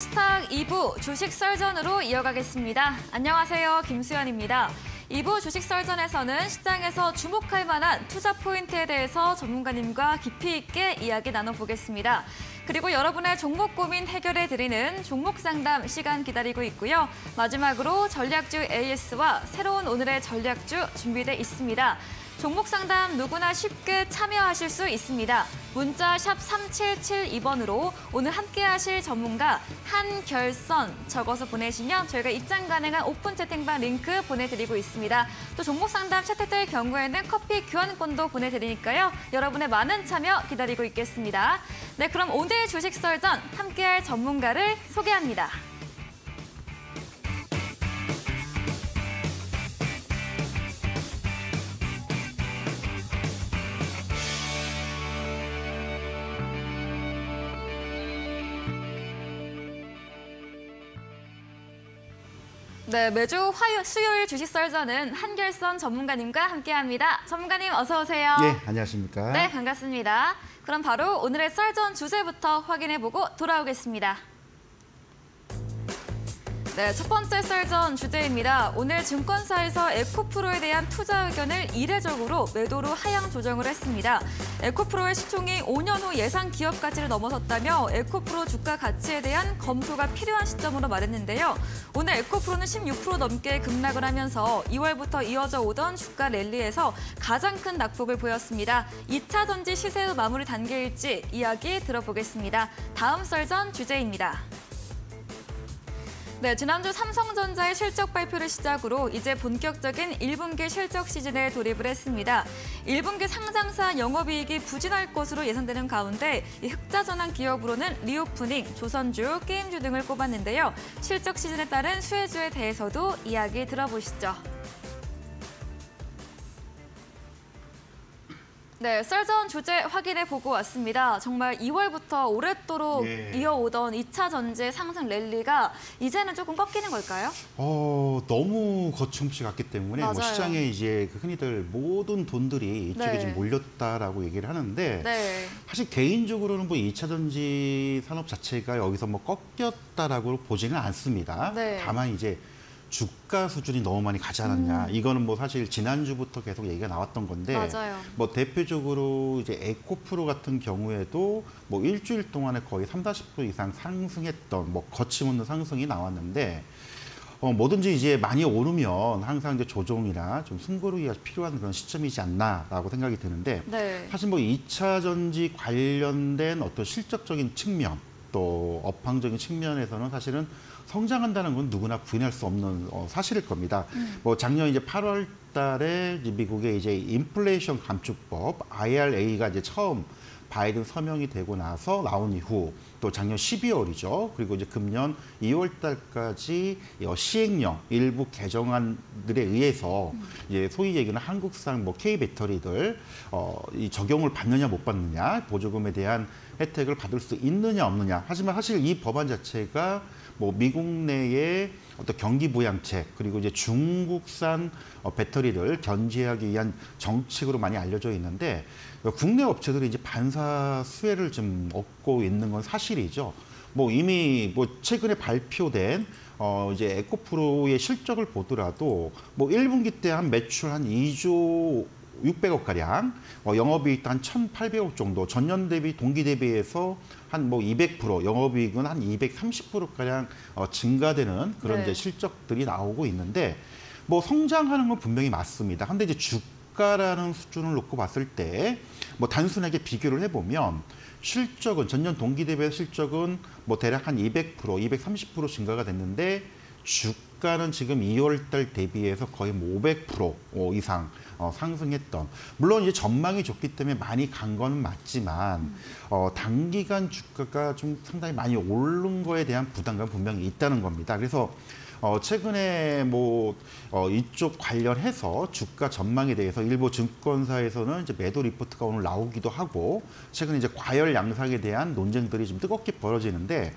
스탁 2부 주식 썰전으로 이어가겠습니다. 안녕하세요, 김수연입니다. 2부 주식 썰전에서는 시장에서 주목할 만한 투자 포인트에 대해서 전문가님과 깊이 있게 이야기 나눠보겠습니다. 그리고 여러분의 종목 고민 해결해드리는 종목 상담 시간 기다리고 있고요. 마지막으로 전략주 AS와 새로운 오늘의 전략주 준비돼 있습니다. 종목 상담 누구나 쉽게 참여하실 수 있습니다. 문자 샵 3772번으로 오늘 함께하실 전문가 한결선 적어서 보내시면 저희가 입장 가능한 오픈 채팅방 링크 보내드리고 있습니다. 또 종목 상담 채택될 경우에는 커피 교환권도 보내드리니까요. 여러분의 많은 참여 기다리고 있겠습니다. 네, 그럼 오늘 주식 썰전 함께할 전문가를 소개합니다. 네, 매주 수요일 주식 썰전은 한결선 전문가님과 함께합니다. 전문가님 어서 오세요. 네, 안녕하십니까. 네, 반갑습니다. 그럼 바로 오늘의 썰전 주제부터 확인해보고 돌아오겠습니다. 네, 첫 번째 썰전 주제입니다. 오늘 증권사에서 에코프로에 대한 투자 의견을 이례적으로 매도로 하향 조정을 했습니다. 에코프로의 시총이 5년 후 예상 기업 가치를 넘어섰다며 에코프로 주가 가치에 대한 검토가 필요한 시점으로 말했는데요. 오늘 에코프로는 16% 넘게 급락을 하면서 2월부터 이어져 오던 주가 랠리에서 가장 큰 낙폭을 보였습니다. 2차 전지 시세의 마무리 단계일지 이야기 들어보겠습니다. 다음 썰전 주제입니다. 네, 지난주 삼성전자의 실적 발표를 시작으로 이제 본격적인 1분기 실적 시즌에 돌입을 했습니다. 1분기 상장사 영업이익이 부진할 것으로 예상되는 가운데 이 흑자전환 기업으로는 리오프닝, 조선주, 게임주 등을 꼽았는데요. 실적 시즌에 따른 수혜주에 대해서도 이야기 들어보시죠. 네, 썰전 주제 확인해보고 왔습니다. 정말 2월부터 오랫도록 이어오던 2차 전지 상승 랠리가 이제는 조금 꺾이는 걸까요? 너무 거침없이 갔기 때문에 뭐 시장에 이제 흔히들 모든 돈들이 이쪽에 지금 몰렸다라고 얘기를 하는데 사실 개인적으로는 뭐 2차 전지 산업 자체가 여기서 뭐 꺾였다라고 보지는 않습니다. 다만 이제 주가 수준이 너무 많이 가지 않았냐. 이거는 뭐 사실 지난주부터 계속 얘기가 나왔던 건데 뭐 대표적으로 이제 에코프로 같은 경우에도 뭐 일주일 동안에 거의 30~40% 이상 상승했던 뭐 거침없는 상승이 나왔는데 뭐든지 이제 많이 오르면 항상 이제 조정이나 좀 숨고르기가 필요한 그런 시점이지 않나라고 생각이 드는데 사실 뭐 2차 전지 관련된 어떤 실적적인 측면 또 업황적인 측면에서는 사실은 성장한다는 건 누구나 부인할 수 없는 사실일 겁니다. 뭐 작년 이제 8월 달에 미국의 이제 인플레이션 감축법 IRA가 이제 처음 바이든 서명이 되고 나서 나온 이후 또 작년 12월이죠. 그리고 이제 금년 2월 달까지 시행령 일부 개정안들에 의해서 이제 소위 얘기는 한국산 뭐 K 배터리들 이 적용을 받느냐 못 받느냐, 보조금에 대한 혜택을 받을 수 있느냐 없느냐. 하지만 사실 이 법안 자체가 뭐 미국 내의 어떤 경기 부양책 그리고 이제 중국산 배터리를 견제하기 위한 정책으로 많이 알려져 있는데 국내 업체들이 이제 반사 수혜를 좀 얻고 있는 건 사실이죠. 뭐 이미 뭐 최근에 발표된 이제 에코프로의 실적을 보더라도 뭐 1분기 때 한 매출 한 2조 600억 가량, 영업이익도 한 1,800억 정도, 전년 대비 동기 대비해서 한 뭐 200%, 영업이익은 한 230% 가량 증가되는 그런 이제 실적들이 나오고 있는데 뭐 성장하는 건 분명히 맞습니다. 근데 이제 주가라는 수준을 놓고 봤을 때 뭐 단순하게 비교를 해보면 실적은 전년 동기 대비해서 실적은 뭐 대략 한 200%, 230% 증가가 됐는데 주가는 지금 2월 달 대비해서 거의 뭐 500% 이상 상승했던. 물론 이제 전망이 좋기 때문에 많이 간 거는 맞지만 단기간 주가가 좀 상당히 많이 오른 거에 대한 부담감은 분명히 있다는 겁니다. 그래서 최근에 뭐 이쪽 관련해서 주가 전망에 대해서 일부 증권사에서는 이제 매도 리포트가 오늘 나오기도 하고 최근에 이제 과열 양상에 대한 논쟁들이 좀 뜨겁게 벌어지는데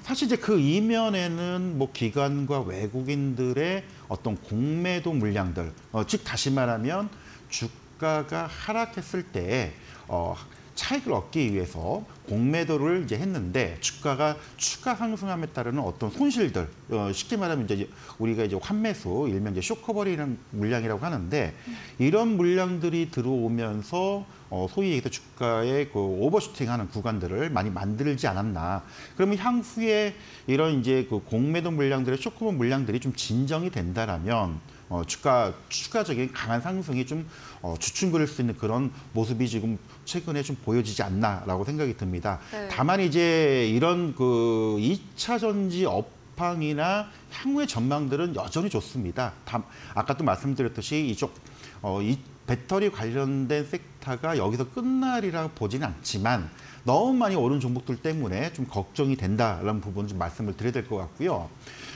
사실 이제 그 이면에는 뭐 기관과 외국인들의 어떤 공매도 물량들, 즉 다시 말하면 주가가 하락했을 때 차익을 얻기 위해서 공매도를 이제 했는데 주가가 추가 상승함에 따르는 어떤 손실들, 쉽게 말하면 이제 우리가 이제 환매수, 일명 이제 쇼커버리는 물량이라고 하는데 이런 물량들이 들어오면서 소위 얘기해서 주가의 그 오버슈팅하는 구간들을 많이 만들지 않았나. 그러면 향후에 이런 이제 그 공매도 물량들의 쇼커버 물량들이 좀 진정이 된다라면 주가 추가적인 강한 상승이 좀 주춤거릴 수 있는 그런 모습이 지금 최근에 좀 보여지지 않나라고 생각이 듭니다. 네. 다만 이제 이런 그 2차 전지 업황이나 향후의 전망들은 여전히 좋습니다. 아까도 말씀드렸듯이 이 배터리 관련된 섹터가 여기서 끝날이라 보지는 않지만 너무 많이 오른 종목들 때문에 좀 걱정이 된다라는 부분 좀 말씀을 드려야 될 것 같고요.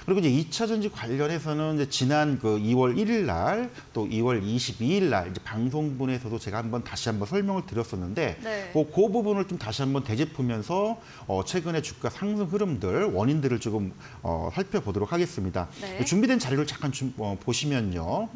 그리고 이제 2차 전지 관련해서는 이제 지난 그 2월 1일 날 또 2월 22일 날 이제 방송분에서도 제가 다시 한번 설명을 드렸었는데 네. 그 부분을 좀 다시 한번 되짚으면서 최근의 주가 상승 흐름들 원인들을 조금 살펴보도록 하겠습니다. 네. 준비된 자료를 잠깐 보시면요.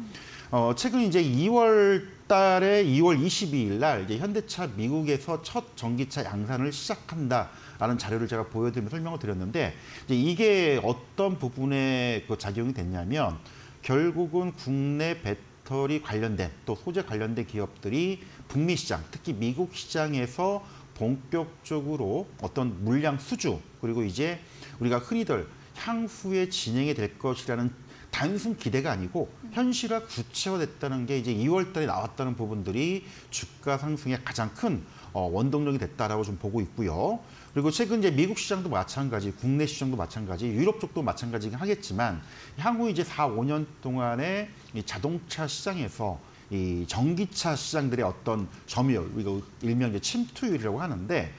최근 이제 2월 달에 2월 22일 날 이제 현대차 미국에서 첫 전기차 양산을 시작한다라는 자료를 제가 보여드리면서 설명을 드렸는데 이제 이게 어떤 부분에 그 작용이 됐냐면 결국은 국내 배터리 관련된 또 소재 관련된 기업들이 북미 시장, 특히 미국 시장에서 본격적으로 어떤 물량 수주 그리고 이제 우리가 흔히들 향후에 진행이 될 것이라는 단순 기대가 아니고 현실화 구체화됐다는 게 이제 2월 달에 나왔다는 부분들이 주가 상승의 가장 큰 원동력이 됐다라고 좀 보고 있고요. 그리고 최근 이제 미국 시장도 마찬가지, 국내 시장도 마찬가지, 유럽 쪽도 마찬가지긴 하겠지만 향후 이제 4, 5년 동안에 이 자동차 시장에서 이 전기차 시장들의 어떤 점유율, 이거 일명 이제 침투율이라고 하는데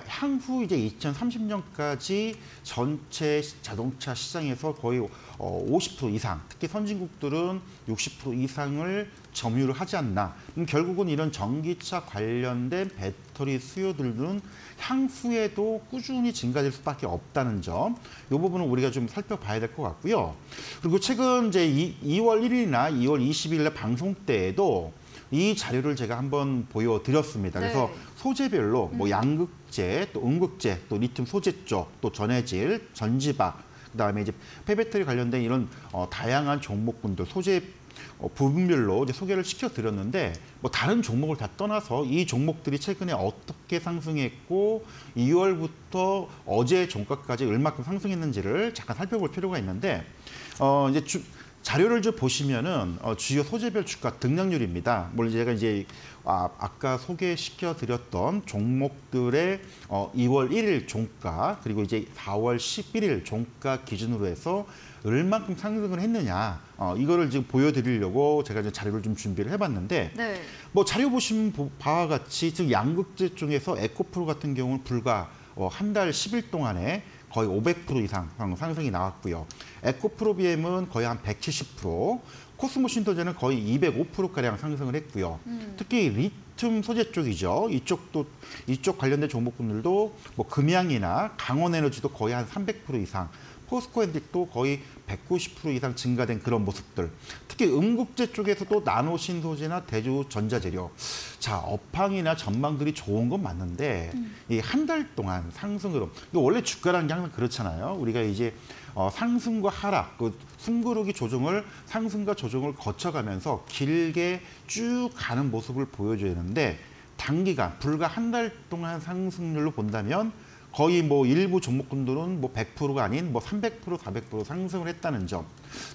향후 이제 2030년까지 전체 자동차 시장에서 거의 50% 이상, 특히 선진국들은 60% 이상을 점유를 하지 않나. 결국은 이런 전기차 관련된 배터리 수요들은 향후에도 꾸준히 증가될 수밖에 없다는 점, 이 부분은 우리가 좀 살펴봐야 될 것 같고요. 그리고 최근 이제 2월 1일이나 2월 20일에 방송 때에도 이 자료를 제가 한번 보여드렸습니다. 그래서 소재별로 뭐 양극재, 또 음극재, 또 리튬 소재 쪽, 또 전해질, 전지박, 그다음에 이제 폐배터리 관련된 이런 다양한 종목군들 소재 부분별로 이제 소개를 시켜드렸는데 뭐 다른 종목을 다 떠나서 이 종목들이 최근에 어떻게 상승했고 2월부터 어제 종가까지 얼마큼 상승했는지를 잠깐 살펴볼 필요가 있는데 이제 자료를 좀 보시면은 주요 소재별 주가 등락률입니다. 물론 제가 이제 아까 소개시켜드렸던 종목들의 2월 1일 종가 그리고 이제 4월 11일 종가 기준으로 해서 얼만큼 상승을 했느냐 이거를 지금 보여드리려고 제가 이제 자료를 좀 준비를 해봤는데 네. 뭐 자료 보시면 바와 같이 즉 양극재 중에서 에코프로 같은 경우는 불과 한 달 10일 동안에 거의 500% 이상 상승이 나왔고요. 에코프로비엠은 거의 한 170%, 코스모 신소재는 거의 205%가량 상승을 했고요. 특히 리튬 소재 쪽이죠. 이쪽 관련된 종목군들도 뭐 금양이나 강원에너지도 거의 한 300% 이상, 포스코엔딕도 거의 190% 이상 증가된 그런 모습들. 특히 음극재 쪽에서도 나노신소재나 대주전자재료. 자, 업황이나 전망들이 좋은 건 맞는데 이 한 달 동안 상승 흐름. 이거 원래 주가라는 게 항상 그렇잖아요. 우리가 이제 상승과 하락, 그 숨고르기 조정을 상승과 조정을 거쳐가면서 길게 쭉 가는 모습을 보여줘야 되는데 단기간 불과 한 달 동안 상승률로 본다면 거의 뭐 일부 종목군들은 뭐 100%가 아닌 뭐 300%, 400% 상승을 했다는 점.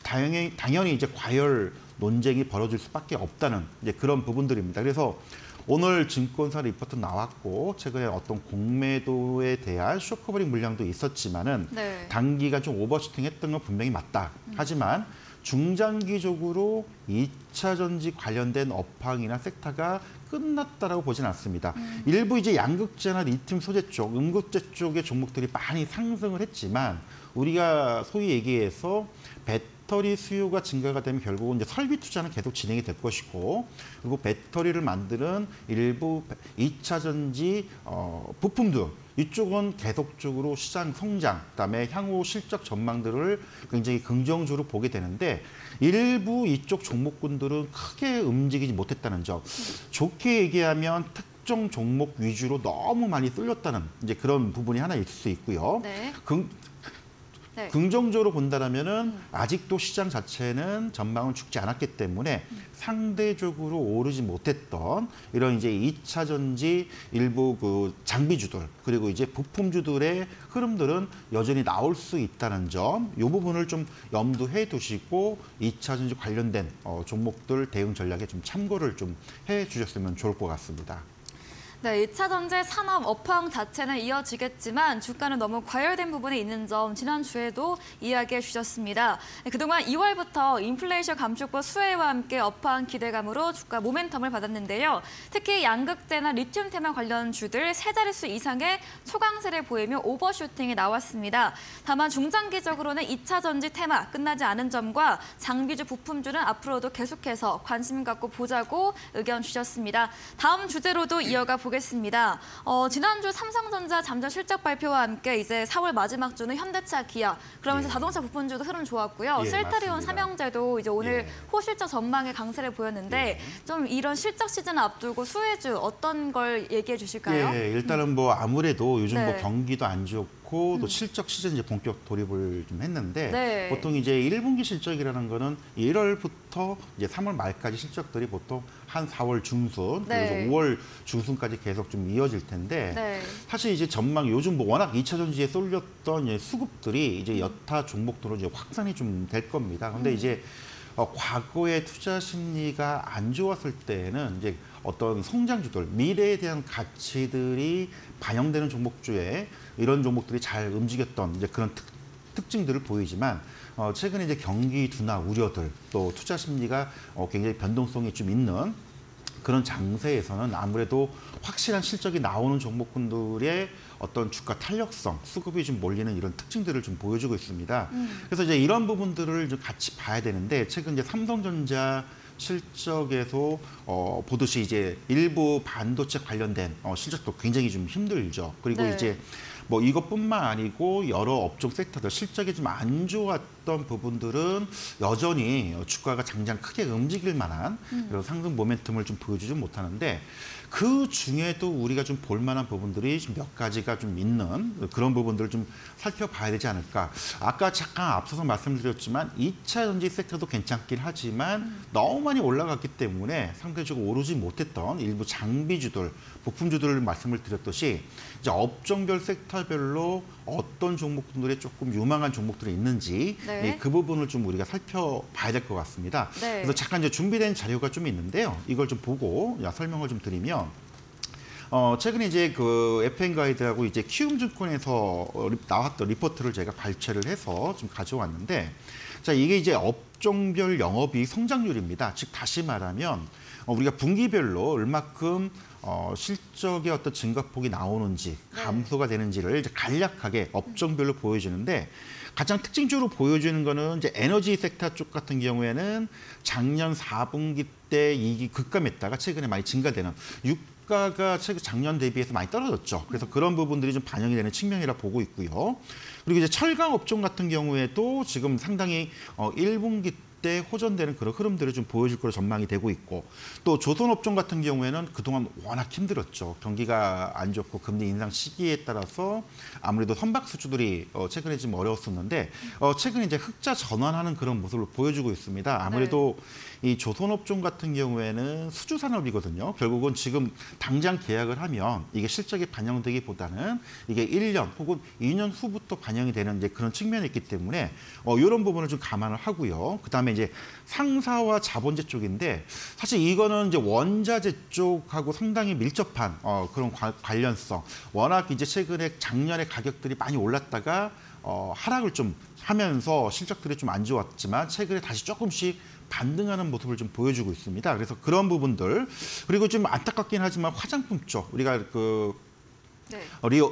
당연히 이제 과열 논쟁이 벌어질 수밖에 없다는 이제 그런 부분들입니다. 그래서 오늘 증권사 리포트 나왔고 최근에 어떤 공매도에 대한 쇼커버링 물량도 있었지만은 네. 단기간 좀 오버슈팅했던 건 분명히 맞다. 하지만 중장기적으로 2차 전지 관련된 업황이나 섹터가 끝났다라고 보지는 않습니다. 일부 이제 양극재나 리튬 소재 쪽, 음극재 쪽의 종목들이 많이 상승을 했지만 우리가 소위 얘기해서 배터리 수요가 증가가 되면 결국은 이제 설비 투자는 계속 진행이 될 것이고 그리고 배터리를 만드는 일부 2차 전지 부품들 이쪽은 계속적으로 시장 성장, 그다음에 향후 실적 전망들을 굉장히 긍정적으로 보게 되는데 일부 이쪽 종목군들은 크게 움직이지 못했다는 점. 좋게 얘기하면 특정 종목 위주로 너무 많이 쏠렸다는 이제 그런 부분이 하나 있을 수 있고요. 네. 네. 긍정적으로 본다면은 아직도 시장 자체는 전망은 죽지 않았기 때문에 상대적으로 오르지 못했던 이런 이제 2차 전지 일부 그 장비주들 그리고 이제 부품주들의 흐름들은 여전히 나올 수 있다는 점, 이 부분을 좀 염두해 두시고 2차 전지 관련된 종목들 대응 전략에 좀 참고를 좀 해 주셨으면 좋을 것 같습니다. 네, 2차 전지 산업 업황 자체는 이어지겠지만 주가는 너무 과열된 부분이 있는 점 지난주에도 이야기해 주셨습니다. 네, 그동안 2월부터 인플레이션 감축법 수혜와 함께 업황 기대감으로 주가 모멘텀을 받았는데요. 특히 양극재나 리튬 테마 관련 주들 세 자릿수 이상의 초강세를 보이며 오버슈팅이 나왔습니다. 다만 중장기적으로는 2차 전지 테마 끝나지 않은 점과 장비주 부품주는 앞으로도 계속해서 관심 갖고 보자고 의견 주셨습니다. 다음 주제로도 이어가 보겠습니다. 지난주 삼성전자 잠정 실적 발표와 함께 이제 4월 마지막 주는 현대차, 기아, 그러면서 자동차 부품주도 흐름 좋았고요. 셀타리온, 삼형제도 이제 오늘 호실적 전망의 강세를 보였는데 좀 이런 실적 시즌 앞두고 수혜주 어떤 걸 얘기해 주실까요? 일단은 뭐 아무래도 요즘 뭐 경기도 안 좋고 또 실적 시즌 이제 본격 돌입을 좀 했는데 보통 이제 1분기 실적이라는 거는 1월부터 이제 3월 말까지 실적들이 보통 한 4월 중순 그래서 5월 중순까지 계속 좀 이어질 텐데 사실 이제 전망 요즘 뭐 워낙 2차 전지에 쏠렸던 수급들이 이제 여타 종목들로 이제 확산이 좀 될 겁니다. 근데 이제 과거의 투자 심리가 안 좋았을 때는 이제 어떤 성장주들, 미래에 대한 가치들이 반영되는 종목주에 이런 종목들이 잘 움직였던 이제 그런 특징들을 보이지만 최근에 이제 경기 둔화 우려들 또 투자 심리가 굉장히 변동성이 좀 있는 그런 장세에서는 아무래도 확실한 실적이 나오는 종목군들의 어떤 주가 탄력성, 수급이 좀 몰리는 이런 특징들을 좀 보여주고 있습니다. 그래서 이제 이런 부분들을 좀 같이 봐야 되는데 최근 이제 삼성전자 실적에서 보듯이 이제 일부 반도체 관련된 실적도 굉장히 좀 힘들죠. 그리고 이제 뭐 이것뿐만 아니고 여러 업종 섹터들 실적이 좀 안 좋았던 부분들은 여전히 주가가 장장 크게 움직일 만한 그런 상승 모멘텀을 좀 보여주지 못하는데 그 중에도 우리가 좀 볼 만한 부분들이 좀 몇 가지가 좀 있는 그런 부분들을 좀 살펴봐야 되지 않을까. 아까 잠깐 앞서서 말씀드렸지만 2차 전지 섹터도 괜찮긴 하지만 너무 많이 올라갔기 때문에 상대적으로 오르지 못했던 일부 장비주들, 부품주들을 말씀을 드렸듯이 이제 업종별 섹터별로 어떤 종목들이 조금 유망한 종목들이 있는지 그 부분을 좀 우리가 살펴봐야 될 것 같습니다. 그래서 잠깐 이제 준비된 자료가 좀 있는데요. 이걸 좀 보고 설명을 좀 드리면 최근에 이제 그 FM 가이드하고 이제 키움증권에서 나왔던 리포트를 제가 발췌를 해서 좀 가져왔는데 자 이게 이제 업종별 영업이익 성장률입니다. 즉 다시 말하면 우리가 분기별로 얼마큼 실적의 어떤 증가폭이 나오는지 감소가 되는지를 이제 간략하게 업종별로 보여주는데 가장 특징적으로 보여주는 거는 이제 에너지 섹터 쪽 같은 경우에는 작년 4분기 때 이익이 급감했다가 최근에 많이 증가되는 유가가 작년 대비해서 많이 떨어졌죠. 그래서 그런 부분들이 좀 반영이 되는 측면이라 보고 있고요. 그리고 이제 철강 업종 같은 경우에도 지금 상당히 1분기 때 호전되는 그런 흐름들을 좀 보여줄 거로 전망이 되고 있고 또 조선업종 같은 경우에는 그동안 워낙 힘들었죠. 경기가 안 좋고 금리 인상 시기에 따라서 아무래도 선박수주들이 최근에 좀 어려웠었는데 최근에 이제 흑자 전환하는 그런 모습을 보여주고 있습니다. 아무래도 이 조선업종 같은 경우에는 수주 산업이거든요. 결국은 지금 당장 계약을 하면 이게 실적에 반영되기보다는 이게 1년 혹은 2년 후부터 반영이 되는 이제 그런 측면이 있기 때문에 이런 부분을 좀 감안을 하고요. 그다음에 이제 상사와 자본재 쪽인데 사실 이거는 이제 원자재 쪽하고 상당히 밀접한 그런 관련성. 워낙 이제 최근에 작년에 가격들이 많이 올랐다가 하락을 좀 하면서 실적들이 좀 안 좋았지만 최근에 다시 조금씩 반등하는 모습을 좀 보여주고 있습니다. 그래서 그런 부분들 그리고 좀 안타깝긴 하지만 화장품 쪽 우리가 네.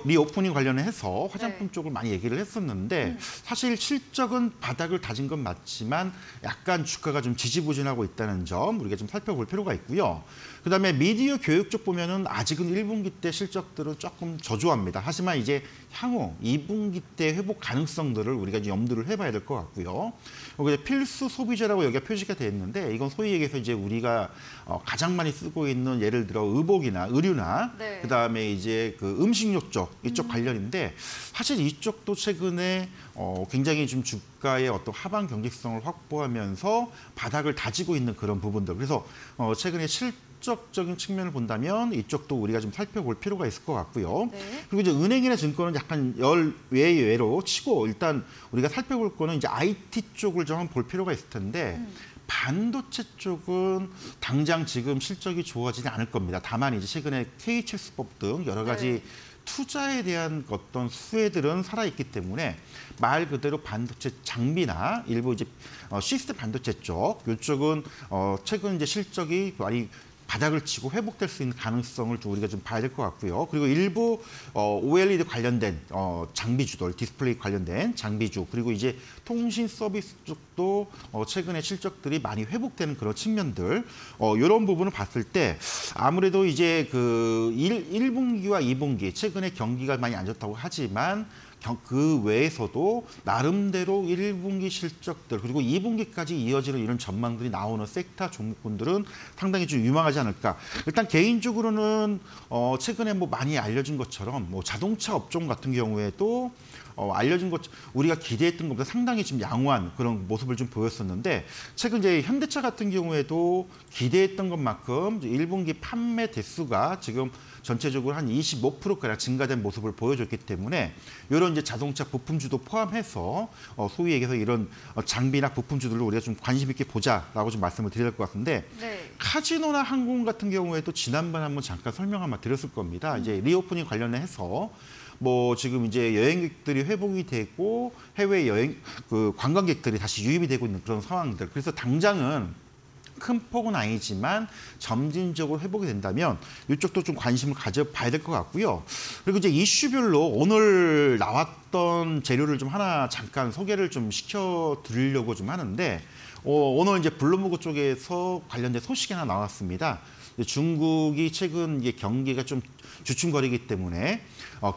리오프닝 관련해서 화장품 쪽을 많이 얘기를 했었는데 사실 실적은 바닥을 다진 건 맞지만 약간 주가가 좀 지지부진하고 있다는 점 우리가 좀 살펴볼 필요가 있고요. 그다음에 미디어 교육 쪽 보면은 아직은 1분기 때 실적들은 조금 저조합니다. 하지만 이제 향후 2분기 때 회복 가능성들을 우리가 이제 염두를 해봐야 될 것 같고요. 여기 필수 소비재라고 여기가 표시가 되어 있는데 이건 소위 얘기해서 이제 우리가 가장 많이 쓰고 있는 예를 들어 의복이나 의류나 네. 그다음에 이제 그 음식료 쪽 이쪽 관련인데 사실 이쪽도 최근에 굉장히 좀 주가의 어떤 하방 경직성을 확보하면서 바닥을 다지고 있는 그런 부분들. 그래서 최근에 실적적인 측면을 본다면 이쪽도 우리가 좀 살펴볼 필요가 있을 것 같고요. 네. 그리고 이제 은행이나 증권은 약간 외로 치고 일단 우리가 살펴볼 거는 이제 IT 쪽을 좀 한번 볼 필요가 있을 텐데 반도체 쪽은 당장 지금 실적이 좋아지지 않을 겁니다. 다만 이제 최근에 KHS법 등 여러 가지 투자에 대한 어떤 수혜들은 살아있기 때문에 말 그대로 반도체 장비나 일부 이제 시스템 반도체 쪽 이쪽은 최근 이제 실적이 많이 바닥을 치고 회복될 수 있는 가능성을 좀 우리가 좀 봐야 될 것 같고요. 그리고 일부 OLED 관련된 장비주들, 디스플레이 관련된 장비주, 그리고 이제 통신 서비스 쪽도 최근에 실적들이 많이 회복되는 그런 측면들, 이런 부분을 봤을 때 아무래도 이제 그 1분기와 2분기 최근에 경기가 많이 안 좋다고 하지만 그 외에서도 나름대로 1분기 실적들 그리고 2분기까지 이어지는 이런 전망들이 나오는 섹터 종목군들은 상당히 좀 유망하지 않을까. 일단 개인적으로는 최근에 뭐 많이 알려진 것처럼 뭐 자동차 업종 같은 경우에도 알려진 것 우리가 기대했던 것보다 상당히 좀 양호한 그런 모습을 좀 보였었는데 최근 이제 현대차 같은 경우에도 기대했던 것만큼 1분기 판매 대수가 지금 전체적으로 한 25%가량 증가된 모습을 보여줬기 때문에 이런 이제 자동차 부품주도 포함해서 소위 얘기해서 이런 장비나 부품주들로 우리가 좀 관심 있게 보자라고 좀 말씀을 드려야 될 것 같은데 네. 카지노나 항공 같은 경우에도 지난번에 한번 잠깐 설명 한번 드렸을 겁니다. 이제 리오프닝 관련해서 뭐 지금 이제 여행객들이 회복이 되고 해외 여행 그 관광객들이 다시 유입이 되고 있는 그런 상황들. 그래서 당장은 큰 폭은 아니지만 점진적으로 회복이 된다면 이쪽도 좀 관심을 가져봐야 될 것 같고요. 그리고 이제 이슈별로 오늘 나왔던 재료를 좀 하나 잠깐 소개를 좀 시켜드리려고 좀 하는데 오늘 이제 블룸버그 쪽에서 관련된 소식이 하나 나왔습니다. 중국이 최근 이제 경기가 좀 주춤거리기 때문에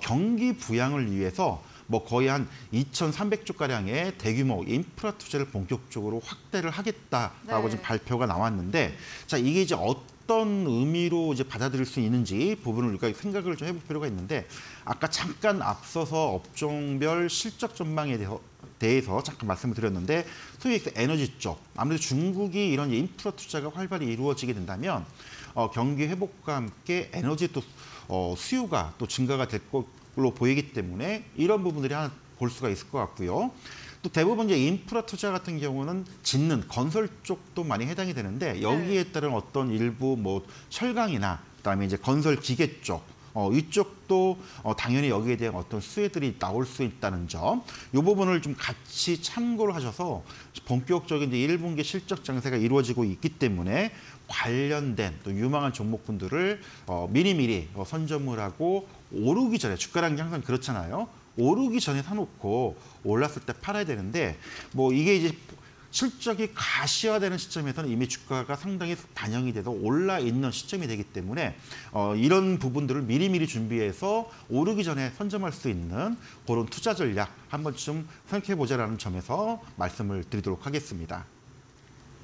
경기 부양을 위해서 뭐 거의 한 2,300조 가량의 대규모 인프라 투자를 본격적으로 확대를 하겠다라고 지금 발표가 나왔는데, 자 이게 이제 어떤 의미로 이제 받아들일 수 있는지 부분을 우리가 생각을 좀 해볼 필요가 있는데, 아까 잠깐 앞서서 업종별 실적 전망에 대해서 잠깐 말씀을 드렸는데, 소위 에너지 쪽 아무래도 중국이 이런 인프라 투자가 활발히 이루어지게 된다면 경기 회복과 함께 에너지 또 수요가 또 증가가 될 걸로 보이기 때문에 이런 부분들이 하나 볼 수가 있을 것 같고요. 또 대부분 이제 인프라 투자 같은 경우는 짓는 건설 쪽도 많이 해당이 되는데 여기에 따른 어떤 일부 뭐 철강이나 그다음에 이제 건설 기계 쪽 이쪽도 당연히 여기에 대한 어떤 수혜들이 나올 수 있다는 점, 이 부분을 좀 같이 참고를 하셔서 본격적인 이제 1분기 실적 장세가 이루어지고 있기 때문에 관련된 또 유망한 종목군들을 미리미리 선점을 하고 오르기 전에, 주가라는 게 항상 그렇잖아요. 오르기 전에 사놓고 올랐을 때 팔아야 되는데 뭐 이게 이제 실적이 가시화되는 시점에서는 이미 주가가 상당히 반영이 돼서 올라 있는 시점이 되기 때문에 이런 부분들을 미리미리 준비해서 오르기 전에 선점할 수 있는 그런 투자 전략 한 번쯤 생각해보자라는 점에서 말씀을 드리도록 하겠습니다.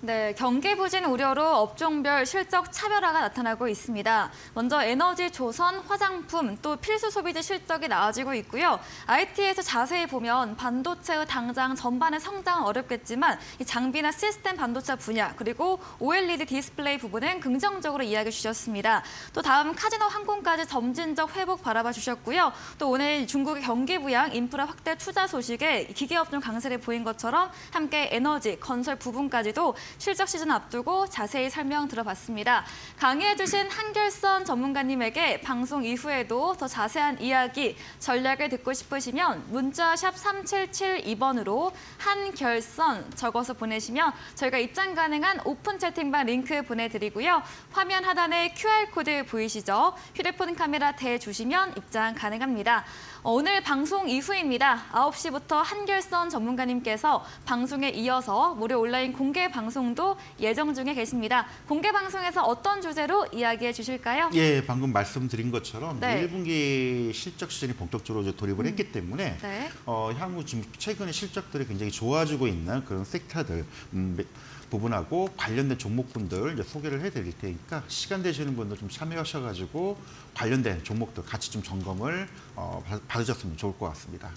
네, 경기 부진 우려로 업종별 실적 차별화가 나타나고 있습니다. 먼저 에너지, 조선, 화장품, 또 필수 소비재 실적이 나아지고 있고요. IT에서 자세히 보면 반도체의 당장 전반의 성장은 어렵겠지만 이 장비나 시스템 반도체 분야, 그리고 OLED 디스플레이 부분은 긍정적으로 이야기 주셨습니다. 또 다음 카지노 항공까지 점진적 회복 바라봐 주셨고요. 또 오늘 중국의 경기 부양, 인프라 확대 투자 소식에 기계업종 강세를 보인 것처럼 함께 에너지, 건설 부분까지도 실적 시즌 앞두고 자세히 설명 들어봤습니다. 강의해주신 한결선 전문가님에게 방송 이후에도 더 자세한 이야기, 전략을 듣고 싶으시면 문자 샵 3772번으로 한결선 적어서 보내시면 저희가 입장 가능한 오픈 채팅방 링크 보내드리고요. 화면 하단에 QR코드 보이시죠? 휴대폰 카메라 대주시면 입장 가능합니다. 오늘 방송 이후입니다. 9시부터 한결선 전문가님께서 방송에 이어서 무료 온라인 공개 방송도 예정 중에 계십니다. 공개 방송에서 어떤 주제로 이야기해 주실까요? 예, 방금 말씀드린 것처럼 1분기 실적 시즌이 본격적으로 이제 돌입을 했기 때문에 향후 지금 최근에 실적들이 굉장히 좋아지고 있는 그런 섹터들 부분하고 관련된 종목분들 이제 소개를 해드릴 테니까 시간 되시는 분들 좀 참여하셔가지고 관련된 종목들 같이 좀 점검을 받으셨으면 좋을 것 같습니다.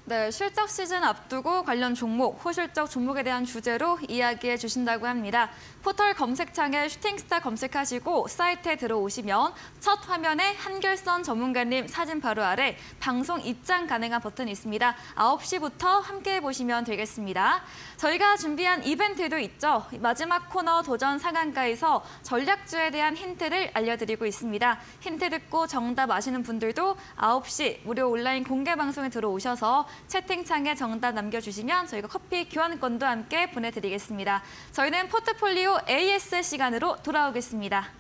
네, 실적 시즌 앞두고 관련 종목, 호실적 종목에 대한 주제로 이야기해 주신다고 합니다. 포털 검색창에 슈팅스타 검색하시고 사이트에 들어오시면 첫 화면에 한결선 전문가님 사진 바로 아래 방송 입장 가능한 버튼이 있습니다. 9시부터 함께해 보시면 되겠습니다. 저희가 준비한 이벤트도 있죠. 마지막 코너 도전 상한가에서 전략주에 대한 힌트를 알려드리고 있습니다. 힌트 듣고 정답 아시는 분들도 9시 무료 온라인 공개 방송에 들어오셔서 채팅창에 정답 남겨주시면 저희가 커피 교환권도 함께 보내드리겠습니다. 저희는 포트폴리오 AS 시간으로 돌아오겠습니다.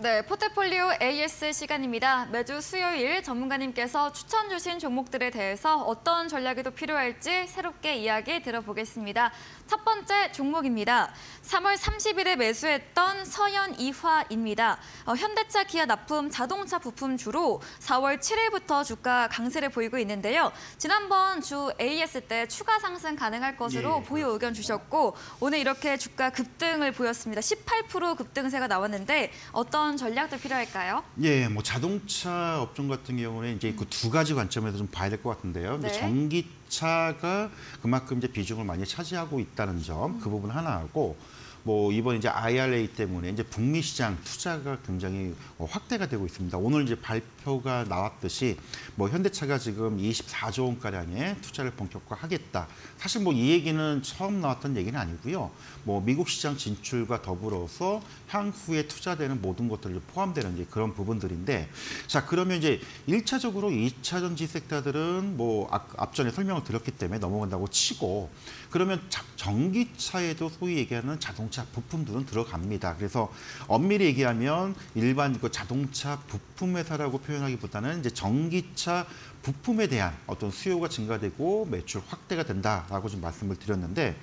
네, 포트폴리오 AS 시간입니다. 매주 수요일 전문가님께서 추천 주신 종목들에 대해서 어떤 전략이 더 필요할지 새롭게 이야기 들어보겠습니다. 첫 번째 종목입니다. 3월 30일에 매수했던 서현이화입니다. 현대차, 기아 납품, 자동차 부품 주로 4월 7일부터 주가 강세를 보이고 있는데요. 지난번 주 AS 때 추가 상승 가능할 것으로 보유 의견 주셨고 오늘 이렇게 주가 급등을 보였습니다. 18% 급등세가 나왔는데 어떤 전략도 필요할까요? 예, 뭐 자동차 업종 같은 경우는 이제 그 두 가지 관점에서 좀 봐야 될 것 같은데요. 네. 전기차가 그만큼 이제 비중을 많이 차지하고 있다는 점, 그 부분 하나하고 뭐 이번 이제 IRA 때문에 이제 북미 시장 투자가 굉장히 확대가 되고 있습니다. 오늘 이제 발표가 나왔듯이 뭐 현대차가 지금 24조 원 가량의 투자를 본격화하겠다. 사실 뭐 이 얘기는 처음 나왔던 얘기는 아니고요. 뭐 미국 시장 진출과 더불어서 향후에 투자되는 모든 것들이 포함되는 이제 그런 부분들인데, 자 그러면 이제 1차적으로 2차 전지 섹터들은 뭐 앞전에 설명을 드렸기 때문에 넘어간다고 치고, 그러면 전기차에도 소위 얘기하는 자동차 부품들은 들어갑니다. 그래서 엄밀히 얘기하면 일반 그 자동차 부품 회사라고 표현하기보다는 이제 전기차 부품에 대한 어떤 수요가 증가되고 매출 확대가 된다라고 좀 말씀을 드렸는데,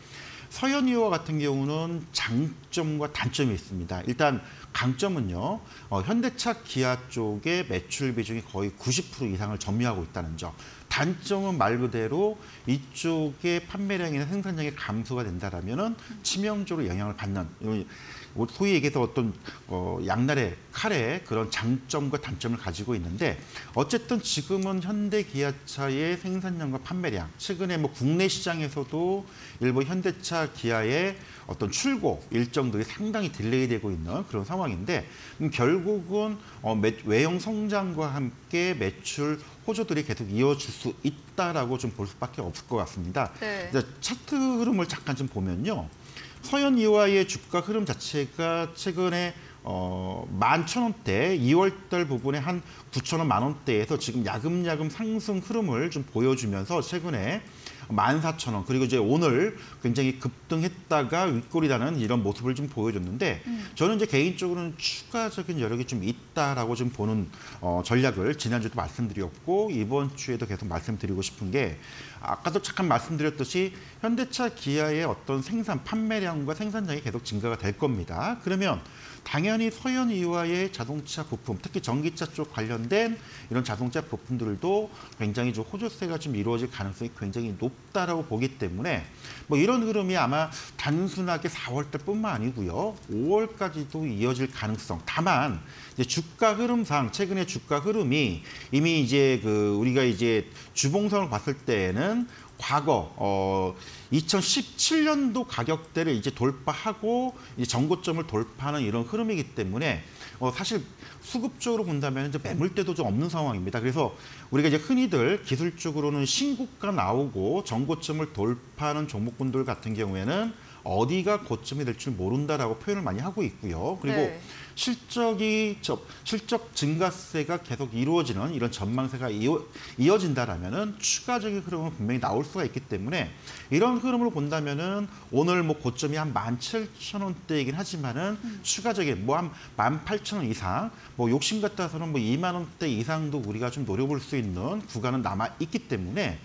서현이와 같은 경우는 장점과 단점이 있습니다. 일단 강점은요, 현대차, 기아 쪽의 매출 비중이 거의 90% 이상을 점유하고 있다는 점. 단점은 말 그대로 이쪽의 판매량이나 생산량이 감소가 된다라면은 치명적으로 영향을 받는, 소위 얘기해서 어떤 양날의 칼의 그런 장점과 단점을 가지고 있는데, 어쨌든 지금은 현대 기아차의 생산량과 판매량, 최근에 뭐 국내 시장에서도 일부 현대차, 기아의 어떤 출고 일정들이 상당히 딜레이되고 있는 그런 상황인데, 결국은 외형 성장과 함께 매출 호조들이 계속 이어질 수 있다라고 좀 볼 수밖에 없을 것 같습니다. 네. 차트 흐름을 잠깐 좀 보면요, 서현이화의 주가 흐름 자체가 최근에 11,000원대, 2월달 부분에 한 9,000원, 만원대에서 지금 야금야금 상승 흐름을 좀 보여주면서 최근에 14,000원, 그리고 이제 오늘 굉장히 급등했다가 윗골이라는 이런 모습을 좀 보여줬는데, 저는 이제 개인적으로는 추가적인 여력이 좀 있다라고 좀 보는 전략을 지난주에도 말씀드렸고, 이번 주에도 계속 말씀드리고 싶은 게, 아까도 잠깐 말씀드렸듯이 현대차, 기아의 어떤 생산, 판매량과 생산량이 계속 증가가 될 겁니다. 그러면 당연히 서현 이화의 자동차 부품, 특히 전기차 쪽 관련된 이런 자동차 부품들도 굉장히 좀 호조세가 좀 이루어질 가능성이 굉장히 높다라고 보기 때문에 뭐 이런 흐름이 아마 단순하게 4월달뿐만 아니고요, 5월까지도 이어질 가능성. 다만 이제 주가 흐름상 최근에 주가 흐름이 이미 이제 우리가 이제 주봉선을 봤을 때에는 과거 2017년도 가격대를 이제 돌파하고 이제 전고점을 돌파하는 이런 흐름이기 때문에 사실 수급적으로 본다면 이제 매물대도 좀 없는 상황입니다. 그래서 우리가 이제 흔히들 기술적으로는 신고가 나오고 전고점을 돌파하는 종목군들 같은 경우에는 어디가 고점이 될 줄 모른다라고 표현을 많이 하고 있고요. 그리고 네. 실적 증가세가 계속 이루어지는 이런 전망세가 이어진다라면은 추가적인 흐름은 분명히 나올 수가 있기 때문에 이런 흐름으로 본다면은 오늘 뭐 고점이 한 17,000원대이긴 하지만은 추가적인 뭐 한 18,000원 이상, 뭐 욕심 같아서는 뭐 2만 원대 이상도 우리가 좀 노려볼 수 있는 구간은 남아 있기 때문에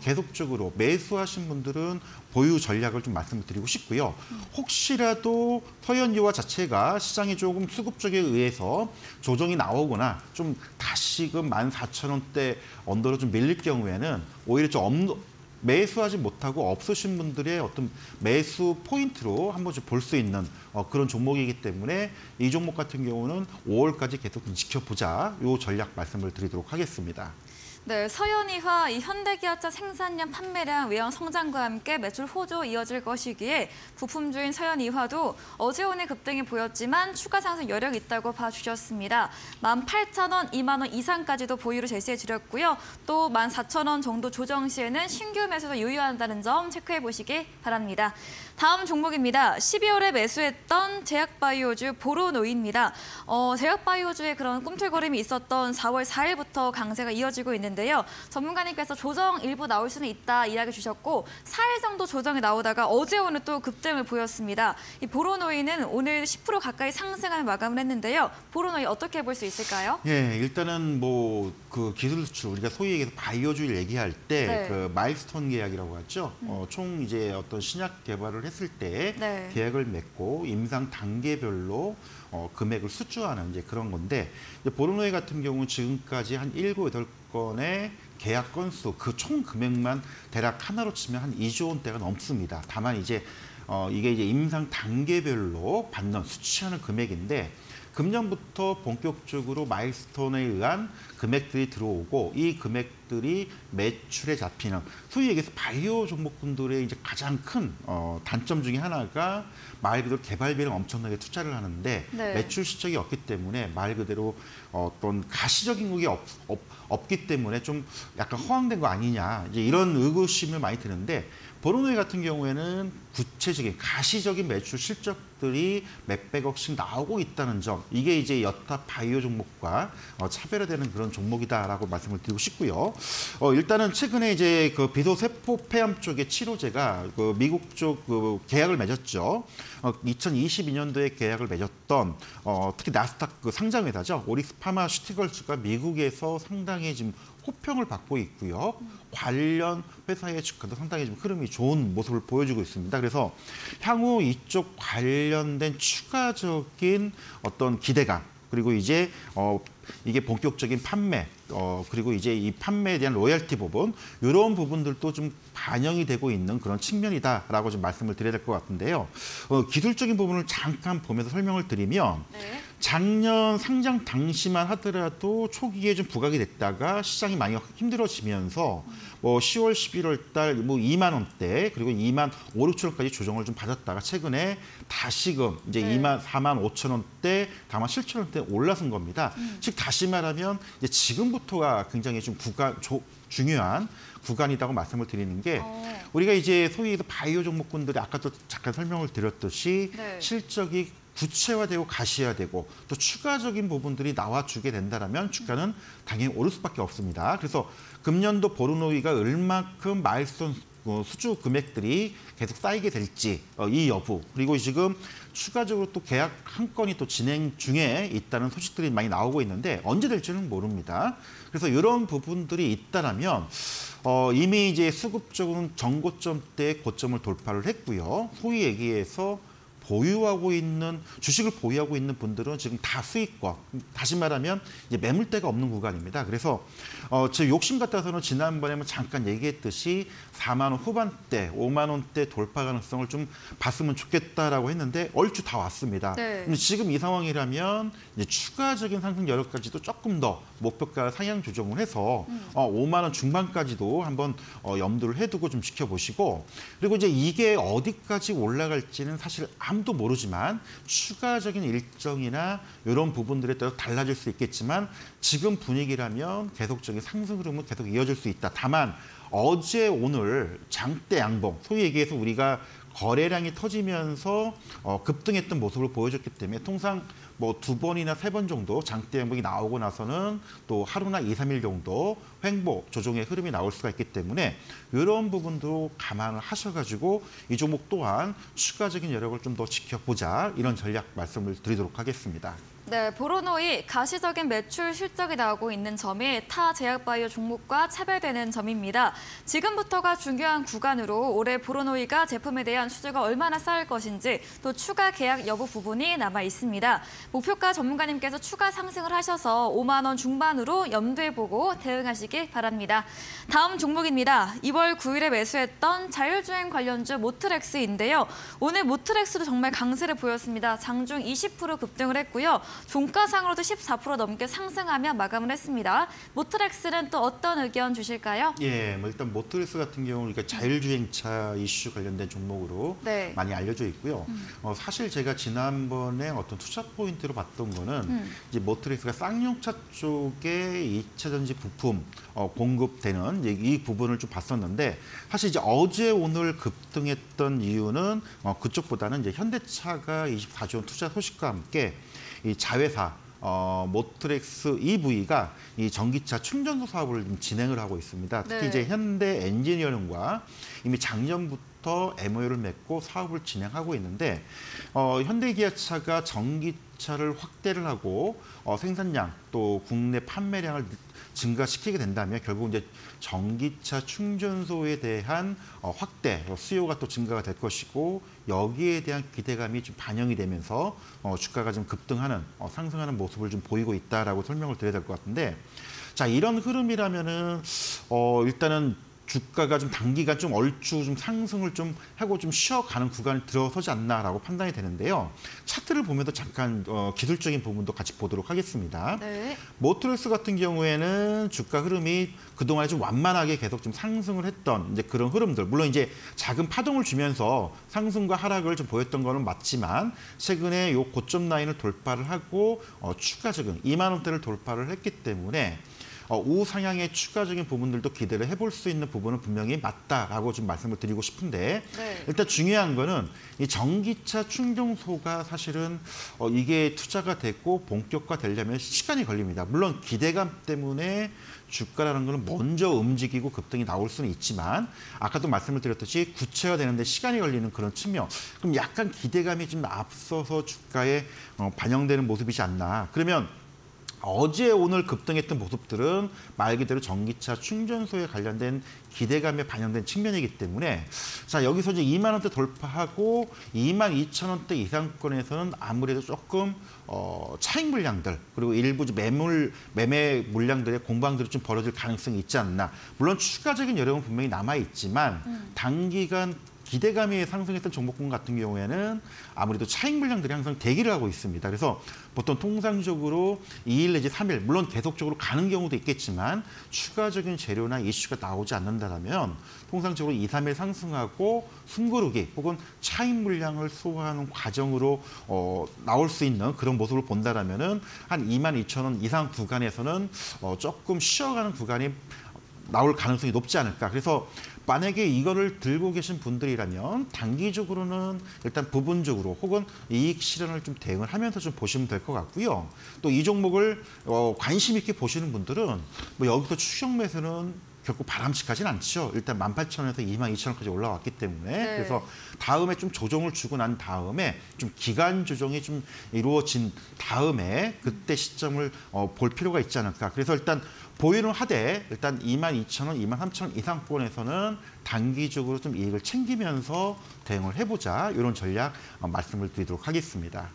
계속적으로 매수하신 분들은 보유 전략을 좀 말씀을 드리고 싶고요. 혹시라도 서현유화 자체가 시장이 조금 수급 쪽에 의해서 조정이 나오거나 좀 다시금 14,000원대 언더로 좀 밀릴 경우에는 오히려 좀 매수하지 못하고 없으신 분들의 어떤 매수 포인트로 한번 좀 볼 수 있는 그런 종목이기 때문에 이 종목 같은 경우는 5월까지 계속 좀 지켜보자, 이 전략 말씀을 드리도록 하겠습니다. 네, 서현이화 이 현대기아차 생산량, 판매량, 외형 성장과 함께 매출 호조 이어질 것이기에 부품주인 서현이화도 어제 오늘 급등이 보였지만 추가 상승 여력이 있다고 봐주셨습니다. 18,000원, 2만 원 이상까지도 보유로 제시해드렸고요. 또 14,000원 정도 조정 시에는 신규 매수도 유효한다는 점 체크해 보시기 바랍니다. 다음 종목입니다. 12월에 매수했던 제약바이오주 보로노이입니다. 제약바이오주의 그런 꿈틀거림이 있었던 4월 4일부터 강세가 이어지고 있는데요. 전문가님께서 조정 일부 나올 수는 있다 이야기 주셨고 4일 정도 조정이 나오다가 어제 오늘 또 급등을 보였습니다. 이 보로노이는 오늘 10% 가까이 상승하며 마감을 했는데요. 보로노이 어떻게 볼 수 있을까요? 예, 일단은 뭐 그 기술 수출, 우리가 소위 얘기해서 바이오주를 얘기할 때 네. 그 마일스톤 계약이라고 하죠. 총 이제 어떤 신약 개발을 했을 때 네. 계약을 맺고 임상 단계별로 금액을 수주하는 이제 그런 건데, 이제 보르노이 같은 경우는 지금까지 한 7, 8건의 계약 건수, 그 총 금액만 대략 하나로 치면 한 2조 원대가 넘습니다. 다만 이제 이게 이제 임상 단계별로 받는 수취하는 금액인데, 금년부터 본격적으로 마일스톤에 의한 금액들이 들어오고 이 금액들이 매출에 잡히는, 소위 얘기해서 바이오 종목군들의 이제 가장 큰 단점 중에 하나가 말 그대로 개발비를 엄청나게 투자를 하는데 네. 매출 실적이 없기 때문에 말 그대로 어떤 가시적인 것이 없기 때문에 좀 약간 허황된 거 아니냐, 이제 이런 의구심을 많이 드는데, 보르노이 같은 경우에는 구체적인 가시적인 매출 실적들이 몇백억씩 나오고 있다는 점, 이게 이제 여타 바이오 종목과 차별화되는 그런 종목이다라고 말씀을 드리고 싶고요. 일단은 최근에 이제 그 비소세포 폐암 쪽의 치료제가 그 미국 쪽 그 계약을 맺었죠. 2022년도에 계약을 맺었던 특히 나스닥 그 상장 회사죠. 오릭스 파마슈티컬스가 미국에서 상당히 지금 호평을 받고 있고요. 관련 회사의 주가도 상당히 좀 흐름이 좋은 모습을 보여주고 있습니다. 그래서 향후 이쪽 관련된 추가적인 어떤 기대감, 그리고 이제 이게 본격적인 판매, 그리고 이제 이 판매에 대한 로열티 부분, 이런 부분들도 좀 반영이 되고 있는 그런 측면이다라고 좀 말씀을 드려야 될 것 같은데요. 기술적인 부분을 잠깐 보면서 설명을 드리면, 네. 작년 상장 당시만 하더라도 초기에 좀 부각이 됐다가 시장이 많이 힘들어지면서 뭐 10월, 11월 달 뭐 2만 원대, 그리고 2만 5, 6천 원까지 조정을 좀 받았다가 최근에 다시금 이제 네. 4만 5천 원대, 다만 7천 원대 올라선 겁니다. 즉 다시 말하면 이제 지금부터가 굉장히 좀 중요한 구간이라고 말씀을 드리는 게, 우리가 이제 소위 바이오 종목군들이 아까도 잠깐 설명을 드렸듯이 네. 실적이 구체화되고 가시화되고 또 추가적인 부분들이 나와주게 된다면 주가는 당연히 오를 수밖에 없습니다. 그래서 금년도 보르노이가 얼마큼 마일스톤 수주 금액들이 계속 쌓이게 될지 이 여부, 그리고 지금 추가적으로 또 계약 한 건이 또 진행 중에 있다는 소식들이 많이 나오고 있는데 언제 될지는 모릅니다. 그래서 이런 부분들이 있다라면 이미 이제 수급적으로는 전고점 때 고점을 돌파를 했고요. 소위 얘기해서 주식을 보유하고 있는 분들은 지금 다 수익권, 다시 말하면 이제 매물대가 없는 구간입니다. 그래서 제 욕심 같아서는 지난번에 잠깐 얘기했듯이 4만 원 후반대, 5만 원대 돌파 가능성을 좀 봤으면 좋겠다라고 했는데 얼추 다 왔습니다. 네. 근데 지금 이 상황이라면 이제 추가적인 상승 여력까지도 조금 더 목표가 상향 조정을 해서 5만 원 중반까지도 한번 염두를 해두고 좀 지켜보시고, 그리고 이제 이게 어디까지 올라갈지는 사실 아무도 모르지만 추가적인 일정이나 이런 부분들에 따라 달라질 수 있겠지만 지금 분위기라면 계속적인 상승 흐름은 계속 이어질 수 있다. 다만 어제 오늘 장대 양봉, 소위 얘기해서 우리가 거래량이 터지면서 급등했던 모습을 보여줬기 때문에 통상 뭐 2번이나 3번 정도 장대 양봉이 나오고 나서는 또 하루나 2, 3일 정도 횡보, 조정의 흐름이 나올 수가 있기 때문에 이런 부분도 감안을 하셔가지고 이 종목 또한 추가적인 여력을 좀 더 지켜보자, 이런 전략 말씀을 드리도록 하겠습니다. 네, 보르노이 가시적인 매출 실적이 나오고 있는 점이 타 제약바이오 종목과 차별되는 점입니다. 지금부터가 중요한 구간으로 올해 보르노이가 제품에 대한 수주가 얼마나 쌓일 것인지 또 추가 계약 여부 부분이 남아 있습니다. 목표가 전문가님께서 추가 상승을 하셔서 5만 원 중반으로 염두에 보고 대응하시기 바랍니다. 다음 종목입니다. 2월 9일에 매수했던 자율주행 관련주 모트렉스인데요. 오늘 모트렉스도 정말 강세를 보였습니다. 장중 20% 급등을 했고요. 종가상으로도 14% 넘게 상승하며 마감을 했습니다. 모트렉스는 또 어떤 의견 주실까요? 예, 뭐 일단 모트렉스 같은 경우는 그러니까 자율주행차 이슈 관련된 종목으로 네. 많이 알려져 있고요. 사실 제가 지난번에 어떤 투자 포인트로 봤던 거는 이제 모트렉스가 쌍용차 쪽에 2차 전지 부품 공급되는 이 부분을 좀 봤었는데, 사실 이제 어제 오늘 급등했던 이유는 그쪽보다는 이제 현대차가 24조 원 투자 소식과 함께 이 자회사 모트렉스 EV가 이 전기차 충전소 사업을 진행을 하고 있습니다. 특히 네. 이제 현대 엔지니어링과 이미 작년부터 MOU를 맺고 사업을 진행하고 있는데, 현대기아차가 전기차를 확대를 하고 생산량 또 국내 판매량을 증가시키게 된다면 결국 이제 전기차 충전소에 대한 확대, 수요가 또 증가가 될 것이고, 여기에 대한 기대감이 좀 반영이 되면서 주가가 좀 급등하는, 상승하는 모습을 좀 보이고 있다라고 설명을 드려야 될 것 같은데, 자, 이런 흐름이라면은 일단은 주가가 좀 단기간 좀 얼추 좀 상승을 좀 하고 좀 쉬어가는 구간에 들어서지 않나라고 판단이 되는데요. 차트를 보면서 잠깐 기술적인 부분도 같이 보도록 하겠습니다. 네. 모트렉스 같은 경우에는 주가 흐름이 그동안에 좀 완만하게 계속 좀 상승을 했던 이제 그런 흐름들, 물론 이제 작은 파동을 주면서 상승과 하락을 좀 보였던 거는 맞지만 최근에 요 고점 라인을 돌파를 하고 추가적인 2만 원대를 돌파를 했기 때문에 우상향의 추가적인 부분들도 기대를 해볼 수 있는 부분은 분명히 맞다라고 좀 말씀을 드리고 싶은데, 네. 일단 중요한 거는 이 전기차 충전소가 사실은 이게 투자가 되고 본격화되려면 시간이 걸립니다. 물론 기대감 때문에 주가라는 거는 먼저 움직이고 급등이 나올 수는 있지만 아까도 말씀을 드렸듯이 구체화되는데 시간이 걸리는 그런 측면, 그럼 약간 기대감이 좀 앞서서 주가에 반영되는 모습이지 않나. 그러면 어제 오늘 급등했던 모습들은 말 그대로 전기차 충전소에 관련된 기대감에 반영된 측면이기 때문에, 자, 여기서 이제 2만 원대 돌파하고 2만 2천 원대 이상권에서는 아무래도 조금 차익 물량들, 그리고 일부 매매 물량들의 공방들이 좀 벌어질 가능성이 있지 않나. 물론 추가적인 여력은 분명히 남아 있지만 단기간 기대감이 상승했던 종목군 같은 경우에는 아무래도 차익 물량들이 항상 대기를 하고 있습니다. 그래서 보통 통상적으로 2일 내지 3일, 물론 계속적으로 가는 경우도 있겠지만 추가적인 재료나 이슈가 나오지 않는다면 통상적으로 2, 3일 상승하고 숨고르기 혹은 차익 물량을 소화하는 과정으로 나올 수 있는 그런 모습을 본다라면은 한 2만 2천 원 이상 구간에서는 조금 쉬어가는 구간이 나올 가능성이 높지 않을까. 그래서 만약에 이거를 들고 계신 분들이라면 단기적으로는 일단 부분적으로 혹은 이익 실현을 좀 대응을 하면서 좀 보시면 될 것 같고요. 또 이 종목을 관심 있게 보시는 분들은 뭐 여기서 추격 매수는 결코 바람직하진 않죠. 일단 18,000원에서 22,000원까지 올라왔기 때문에. 네. 그래서 다음에 좀 조정을 주고 난 다음에 좀 기간 조정이 좀 이루어진 다음에 그때 시점을 볼 필요가 있지 않을까. 그래서 일단 보유는 하되 일단 22,000원, 23,000원 이상권에서는 단기적으로 좀 이익을 챙기면서 대응을 해보자. 이런 전략 말씀을 드리도록 하겠습니다.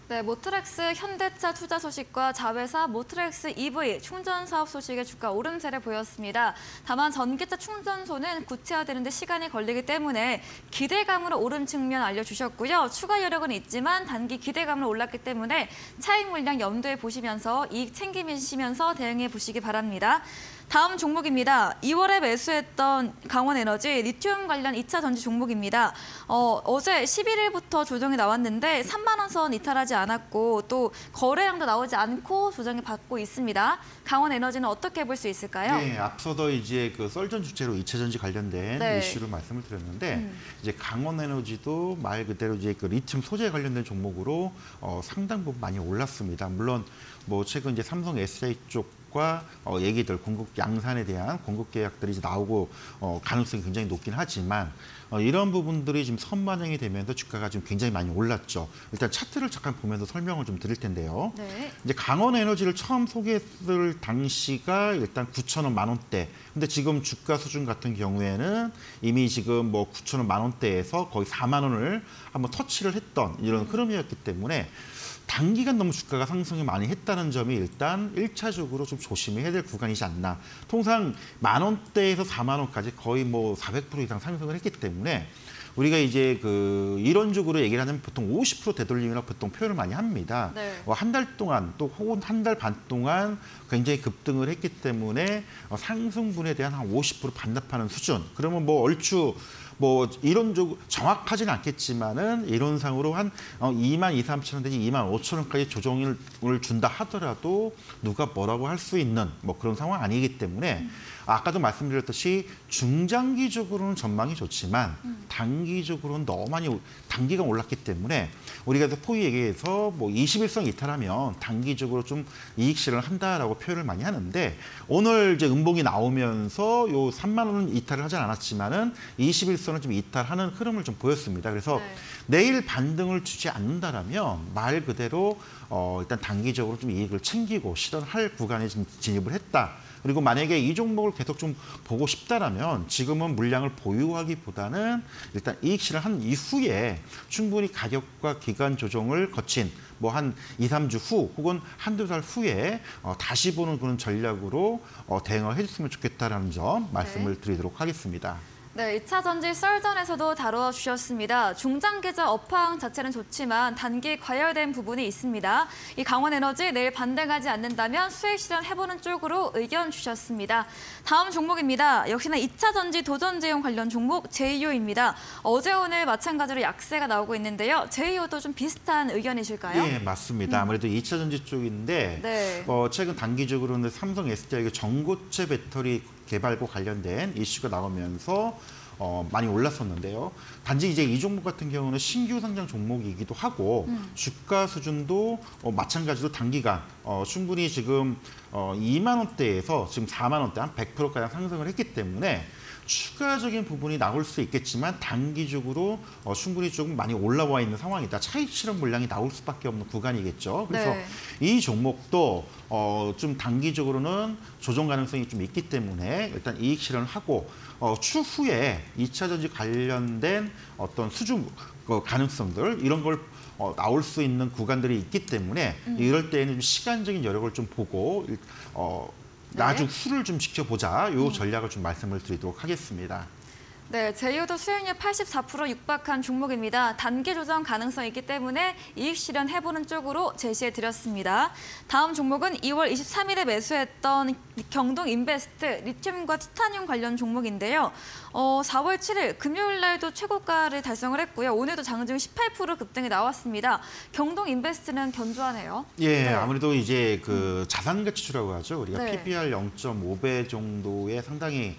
네, 모트렉스 현대차 투자 소식과 자회사 모트렉스 EV 충전 사업 소식의 주가 오름세를 보였습니다. 다만 전기차 충전소는 구체화되는 데 시간이 걸리기 때문에 기대감으로 오른 측면 알려주셨고요. 추가 여력은 있지만 단기 기대감으로 올랐기 때문에 차익 물량 염두에 보시면서 이익 챙기시면서 대응해 보시기 바랍니다. 다음 종목입니다. 2월에 매수했던 강원에너지 리튬 관련 2차 전지 종목입니다. 어제 11일부터 조정이 나왔는데 3만 원 선 이탈하지 않았고 또 거래량도 나오지 않고 조정이 받고 있습니다. 강원에너지는 어떻게 볼 수 있을까요? 네, 앞서도 이제 그 썰전 주체로 2차 전지 관련된 네. 이슈를 말씀을 드렸는데 이제 강원에너지도 말 그대로 이제 그 리튬 소재 관련된 종목으로 상당 부분 많이 올랐습니다. 물론 뭐 최근 이제 삼성 SDI 쪽과 얘기들 공급 양산에 대한 공급 계약들이 이제 나오고 가능성이 굉장히 높긴 하지만 이런 부분들이 지금 선반영이 되면서 주가가 지금 굉장히 많이 올랐죠. 일단 차트를 잠깐 보면서 설명을 좀 드릴 텐데요. 네. 이제 강원에너지를 처음 소개했을 당시가 일단 9,000원, 만 원대. 근데 지금 주가 수준 같은 경우에는 이미 지금 뭐 9,000원, 만 원대에서 거의 4만 원을 한번 터치를 했던 이런 흐름이었기 때문에 단기간 너무 주가가 상승이 많이 했다는 점이 일단 1차적으로 좀 조심해야 될 구간이지 않나. 통상 만 원대에서 4만 원까지 거의 뭐 400% 이상 상승을 했기 때문에 우리가 이제 그 이론적으로 얘기를 하면 보통 50% 되돌림이라고 보통 표현을 많이 합니다. 네. 한 달 동안 또 혹은 한 달 반 동안 굉장히 급등을 했기 때문에 상승분에 대한 한 50% 반납하는 수준. 그러면 뭐 얼추 뭐 이론적으로 정확하지는 않겠지만은 이론상으로 한 2만 2, 3천 원 내지 2만 5천 원까지 조정을 준다 하더라도 누가 뭐라고 할 수 있는 뭐 그런 상황 아니기 때문에 아까도 말씀드렸듯이 중장기적으로는 전망이 좋지만 단기적으로는 너무 많이 단기간 올랐기 때문에 우리가 소위 얘기해서 뭐 21선 이탈하면 단기적으로 좀 이익 실현을 한다라고 표현을 많이 하는데 오늘 이제 음봉이 나오면서 요 3만 원은 이탈을 하진 않았지만은 21선을 좀 이탈하는 흐름을 좀 보였습니다. 그래서 네. 내일 반등을 주지 않는다라면 말 그대로 일단 단기적으로 좀 이익을 챙기고 실현할 구간에 좀 진입을 했다. 그리고 만약에 이 종목을 계속 좀 보고 싶다라면 지금은 물량을 보유하기보다는 일단 이익 실현한 이후에 충분히 가격과 기간 조정을 거친 뭐 한 2, 3주 후 혹은 한두 달 후에 다시 보는 그런 전략으로 대응을 해줬으면 좋겠다라는 점 말씀을 드리도록 하겠습니다. 네, 2차 전지 썰전에서도 다뤄주셨습니다. 중장기적 업황 자체는 좋지만 단기 과열된 부분이 있습니다. 이 강원에너지 내일 반등하지 않는다면 수익 실현해보는 쪽으로 의견 주셨습니다. 다음 종목입니다. 역시나 2차 전지 도전제용 관련 종목 제이오입니다. 어제 오늘 마찬가지로 약세가 나오고 있는데요. 제이오도 좀 비슷한 의견이실까요? 네, 맞습니다. 아무래도 2차 전지 쪽인데 네. 최근 단기적으로는 삼성 SDI 전고체 배터리 개발과 관련된 이슈가 나오면서 많이 올랐었는데요. 단지 이제 이 종목 같은 경우는 신규 상장 종목이기도 하고 주가 수준도 마찬가지로 단기간 충분히 지금 2만 원대에서 지금 4만 원대 한 100%가량 상승을 했기 때문에 추가적인 부분이 나올 수 있겠지만 단기적으로 충분히 조금 많이 올라와 있는 상황이다. 차익 실현 물량이 나올 수밖에 없는 구간이겠죠. 그래서 네. 이 종목도 좀 단기적으로는 조정 가능성이 좀 있기 때문에 일단 이익 실현을 하고 추후에 2차 전지 관련된 어떤 수준 가능성들 이런 걸 나올 수 있는 구간들이 있기 때문에 이럴 때에는 좀 시간적인 여력을 좀 보고 나중 수를 좀 지켜보자. 이 전략을 좀 말씀을 드리도록 하겠습니다. 네, 제휴도 수익률 84% 육박한 종목입니다. 단기 조정 가능성이 있기 때문에 이익 실현해보는 쪽으로 제시해드렸습니다. 다음 종목은 2월 23일에 매수했던 경동인베스트 리튬과 티타늄 관련 종목인데요. 4월 7일 금요일 날도 최고가를 달성을 했고요. 오늘도 장중 18% 급등이 나왔습니다. 경동인베스트는 견조하네요. 예, 네. 아무래도 이제 그 자산 가치주라고 하죠. 우리가 네. PBR 0.5배 정도의 상당히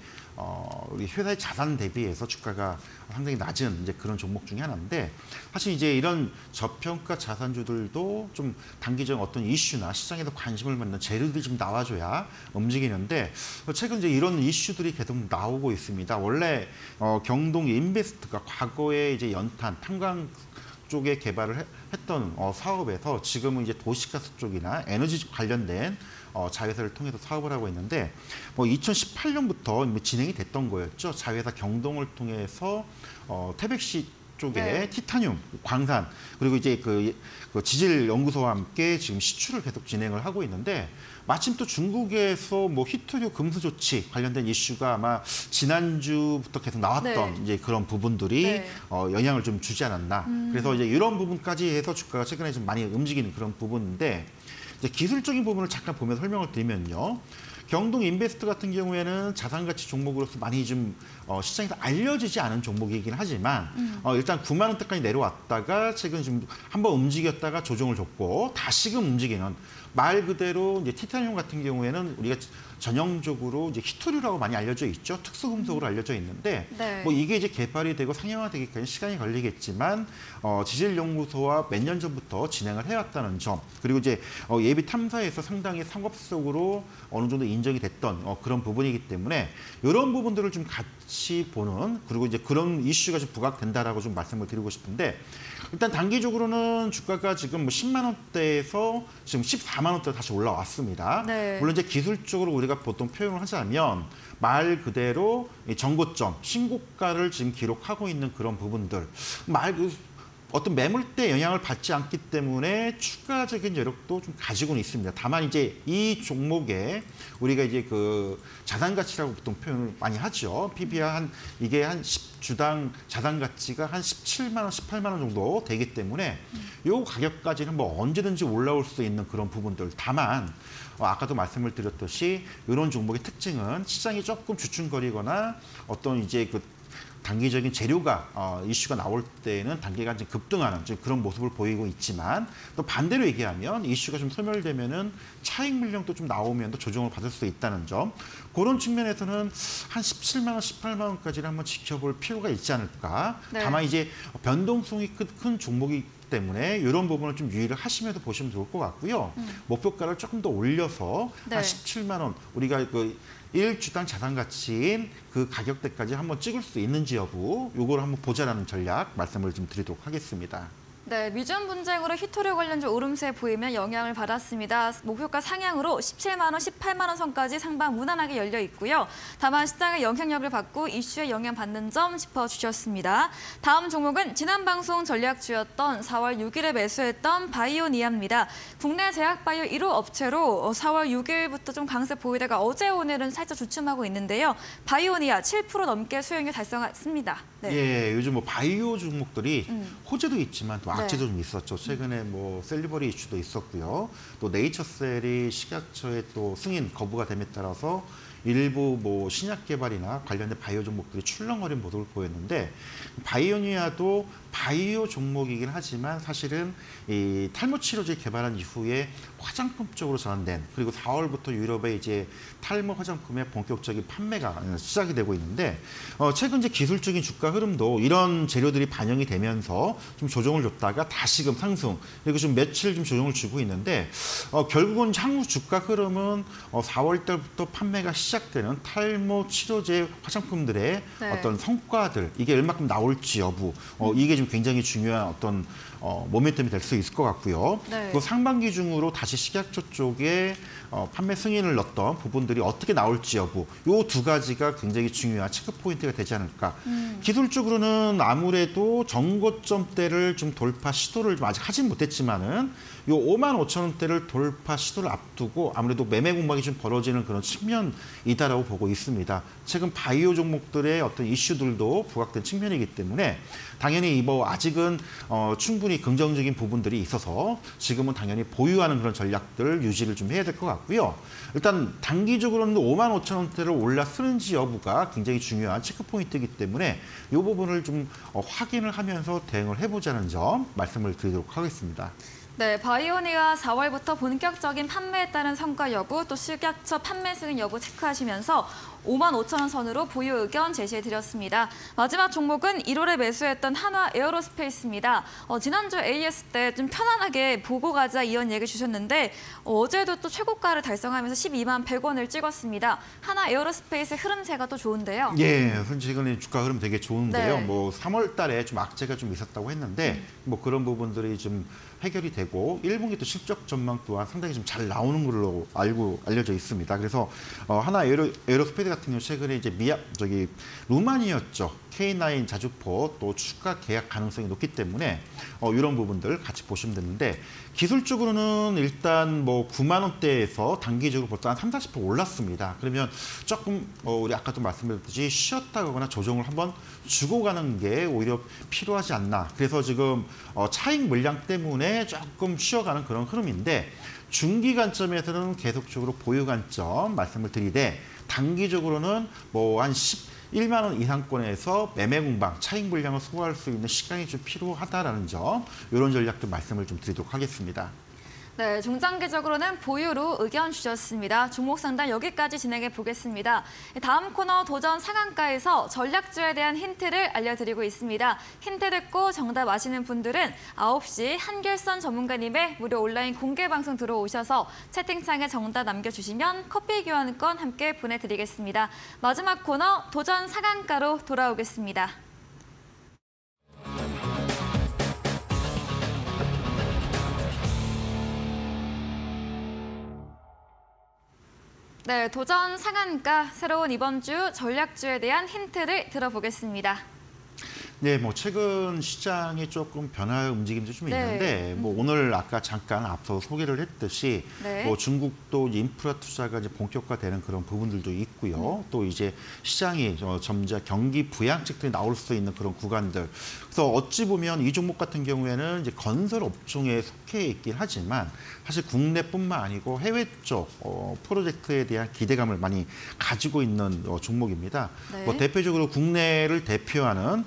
우리 회사의 자산 대비해서 주가가 상당히 낮은 이제 그런 종목 중에 하나인데, 사실 이제 이런 저평가 자산주들도 좀 단기적 어떤 이슈나 시장에서 관심을 받는 재료들이 좀 나와줘야 움직이는데, 최근 이제 이런 이슈들이 계속 나오고 있습니다. 원래 경동 인베스트가 과거에 이제 연탄, 탄광 쪽에 개발을 했던 사업에서 지금은 이제 도시가스 쪽이나 에너지 관련된 자회사를 통해서 사업을 하고 있는데, 2018년부터 진행이 됐던 거였죠. 자회사 경동을 통해서 태백시 쪽에 네. 티타늄, 광산, 그리고 이제 그 지질 연구소와 함께 지금 시추를 계속 진행을 하고 있는데, 마침 또 중국에서 히토류 금수 조치 관련된 이슈가 아마 지난주부터 계속 나왔던 네. 이제 그런 부분들이 네. 영향을 좀 주지 않았나. 그래서 이제 이런 부분까지 해서 주가가 최근에 좀 많이 움직이는 그런 부분인데, 이제 기술적인 부분을 잠깐 보면 설명을 드리면요. 경동인베스트 같은 경우에는 자산가치 종목으로서 많이 좀 시장에서 알려지지 않은 종목이긴 하지만 일단 9만 원대까지 내려왔다가 최근 좀 한번 움직였다가 조정을 줬고 다시금 움직이는, 말 그대로 이제 티타늄 같은 경우에는 우리가 전형적으로 이제 히토류라고 많이 알려져 있죠. 특수금속으로 알려져 있는데, 네. 이게 이제 개발이 되고 상용화되기까지 시간이 걸리겠지만 지질연구소와 몇 년 전부터 진행을 해왔다는 점, 그리고 이제 예비 탐사에서 상당히 상업적으로 어느 정도 인정이 됐던 그런 부분이기 때문에 이런 부분들을 좀 같이 보는, 그리고 이제 그런 이슈가 좀 부각된다라고 좀 말씀을 드리고 싶은데, 일단 단기적으로는 주가가 지금 10만 원대에서 지금 14만 원대 다시 올라왔습니다. 네. 물론 이제 기술적으로 우리가 보통 표현을 하자면 말 그대로 전고점, 신고가를 지금 기록하고 있는 그런 부분들, 어떤 매물대 영향을 받지 않기 때문에 추가적인 여력도 좀 가지고는 있습니다. 다만 이제 이 종목에 우리가 이제 그 자산 가치라고 보통 표현을 많이 하죠. PBR 이게 한 10주당 자산 가치가 한 17만 원, 18만 원 정도 되기 때문에 요 가격까지는 언제든지 올라올 수 있는 그런 부분들. 다만 아까도 말씀을 드렸듯이 이런 종목의 특징은 시장이 조금 주춤거리거나 어떤 이제 그 단기적인 재료가 이슈가 나올 때는 단기간 좀 급등하는 그런 모습을 보이고 있지만, 또 반대로 얘기하면 이슈가 좀 소멸되면은 차익 물량도 좀 나오면 또 조정을 받을 수 있다는 점, 그런 측면에서는 한 17만 원, 18만 원까지는 한번 지켜볼 필요가 있지 않을까. 네. 다만 이제 변동성이 큰 종목이 때문에 이런 부분을 좀 유의를 하시면서 보시면 좋을 것 같고요. 목표가를 조금 더 올려서 네. 한 17만 원, 우리가 그 1주당 자산 가치인 그 가격대까지 한번 찍을 수 있는지 여부, 요걸 한번 보자라는 전략 말씀을 좀 드리도록 하겠습니다. 네, 미중 분쟁으로 히토류 관련주 오름세 보이면 영향을 받았습니다. 목표가 상향으로 17만 원, 18만 원 선까지 상방 무난하게 열려 있고요. 다만 시장의 영향력을 받고 이슈에 영향받는 점 짚어주셨습니다. 다음 종목은 지난 방송 전략주였던 4월 6일에 매수했던 바이오니아입니다. 국내 제약바이오 1호 업체로 4월 6일부터 좀 강세 보이다가 어제 오늘은 살짝 주춤하고 있는데요. 바이오니아 7% 넘게 수익률 달성했습니다. 네. 예, 요즘 바이오 종목들이 호재도 있지만 또 악재도 네. 좀 있었죠. 최근에 셀리버리 이슈도 있었고요. 또 네이처셀이 식약처의 또 승인 거부가 됨에 따라서 일부 신약 개발이나 관련된 바이오 종목들이 출렁거린 모습을 보였는데, 바이오니아도 바이오 종목이긴 하지만 사실은 이 탈모 치료제 개발한 이후에 화장품 쪽으로 전환된, 그리고 4월부터 유럽에 이제 탈모 화장품의 본격적인 판매가 시작이 되고 있는데, 최근 이제 기술적인 주가 흐름도 이런 재료들이 반영이 되면서 좀 조정을 줬다가 다시금 상승, 그리고 좀 며칠 좀 조정을 주고 있는데, 결국은 향후 주가 흐름은 4월 달부터 판매가 시작되는 탈모 치료제 화장품들의 네. 어떤 성과들, 이게 얼마큼 나올지 여부, 이게 좀 굉장히 중요한 어떤 모멘텀이 될 수 있을 것 같고요. 네. 또 상반기 중으로 다시 식약처 쪽에 판매 승인을 넣었던 부분들이 어떻게 나올지 여부, 요 두 가지가 굉장히 중요한 체크 포인트가 되지 않을까. 기술적으로는 아무래도 전고점대를 좀 돌파 시도를 좀 아직 하진 못했지만은 요 5만 5천 원대를 돌파 시도를 앞두고 아무래도 매매 공방이 좀 벌어지는 그런 측면이 이다라고 보고 있습니다. 최근 바이오 종목들의 어떤 이슈들도 부각된 측면이기 때문에 당연히 뭐 아직은 충분히 긍정적인 부분들이 있어서 지금은 당연히 보유하는 그런 전략들 유지를 좀 해야 될 것 같고요. 일단 단기적으로는 55,000원대를 올라서는지 여부가 굉장히 중요한 체크포인트이기 때문에 이 부분을 좀 확인을 하면서 대응을 해보자는 점 말씀을 드리도록 하겠습니다. 네, 바이오니아 4월부터 본격적인 판매에 따른 성과 여부, 또 식약처 판매 승인 여부 체크하시면서 55,000원 선으로 보유 의견 제시해드렸습니다. 마지막 종목은 1월에 매수했던 한화 에어로스페이스입니다. 지난주 AS 때 좀 편안하게 보고 가자 이런 얘기 주셨는데 어제도 또 최고가를 달성하면서 12만 100원을 찍었습니다. 한화 에어로스페이스 흐름세가 또 좋은데요. 예, 최근에 주가 흐름 되게 좋은데요. 네. 뭐 3월 달에 좀 악재가 좀 있었다고 했는데 뭐 그런 부분들이 좀 해결이 되고 1분기 또 실적 전망 또한 상당히 좀 잘 나오는 걸로 알려져 있습니다. 그래서 하나 에어로스페이스 같은 경우 최근에 이제 루만이었죠. K9 자주포 또 추가 계약 가능성이 높기 때문에 이런 부분들 같이 보시면 되는데 기술적으로는 일단 뭐 9만 원대에서 단기적으로 보통 한 30, 40% 올랐습니다. 그러면 조금 우리 아까도 말씀드렸듯이 쉬었다거나 조정을 한번 주고 가는 게 오히려 필요하지 않나. 그래서 지금 차익 물량 때문에 조금 쉬어가는 그런 흐름인데 중기 관점에서는 계속적으로 보유 관점 말씀을 드리되 단기적으로는 뭐 한 1만 원 이상권에서 매매 공방, 차익 물량을 소화할 수 있는 시간이 좀 필요하다라는 점, 이런 전략도 말씀을 좀 드리도록 하겠습니다. 네, 중장기적으로는 보유로 의견 주셨습니다. 종목 상담 여기까지 진행해 보겠습니다. 다음 코너 도전 상한가에서 전략주에 대한 힌트를 알려드리고 있습니다. 힌트 듣고 정답 아시는 분들은 9시 한결선 전문가님의 무료 온라인 공개 방송 들어오셔서 채팅창에 정답 남겨주시면 커피 교환권 함께 보내드리겠습니다. 마지막 코너 도전 상한가로 돌아오겠습니다. 네, 도전 상한가, 새로운 이번 주 전략주에 대한 힌트를 들어보겠습니다. 네, 뭐 최근 시장이 조금 변화의 움직임도 좀 있는데 뭐 오늘 아까 잠깐 앞서 소개를 했듯이 뭐 중국도 인프라 투자가 이제 본격화되는 그런 부분들도 있고요. 또 이제 시장이 점차 경기 부양책들이 나올 수 있는 그런 구간들. 그래서 어찌 보면 이 종목 같은 경우에는 이제 건설 업종에 속해 있긴 하지만 사실 국내뿐만 아니고 해외 쪽 프로젝트에 대한 기대감을 많이 가지고 있는 종목입니다. 뭐 대표적으로 국내를 대표하는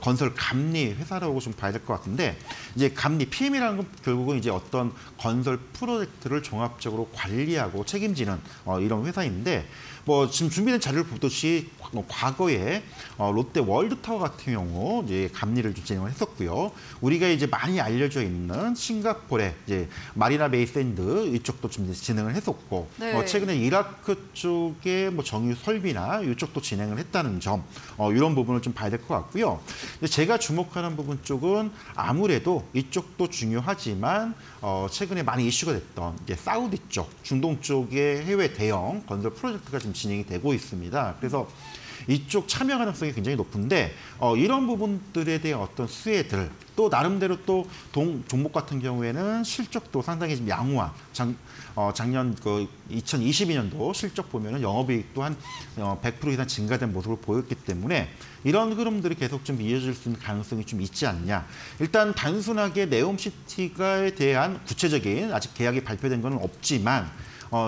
건설 감리 회사라고 좀 봐야 될 것 같은데 이제 감리 PM이라는 건 결국은 이제 어떤 건설 프로젝트를 종합적으로 관리하고 책임지는 이런 회사인데 뭐 지금 준비된 자료를 보듯이 과거에 롯데 월드타워 같은 경우 이제 감리를 좀 진행을 했었고요. 우리가 이제 많이 알려져 있는 싱가포르의 이제 마리나 베이 샌드 이쪽도 좀 진행을 했었고 최근에 이라크 쪽에 뭐 정유 설비나 이쪽도 진행을 했다는 점 이런 부분을 좀 봐야 될 것 같고요. 제가 주목하는 부분 쪽은 아무래도 이쪽도 중요하지만 최근에 많이 이슈가 됐던 이제 사우디 쪽, 중동 쪽의 해외 대형 건설 프로젝트가 지금 진행이 되고 있습니다. 그래서 이쪽 참여 가능성이 굉장히 높은데 이런 부분들에 대한 어떤 수혜들 또 나름대로 또 종목 같은 경우에는 실적도 상당히 좀 양호한 작년 2022년도 실적 보면은 영업이익 또한 100% 이상 증가된 모습을 보였기 때문에 이런 흐름들이 계속 좀 이어질 수 있는 가능성이 좀 있지 않냐. 일단 단순하게 네옴시티가에 대한 구체적인 아직 계약이 발표된 건 없지만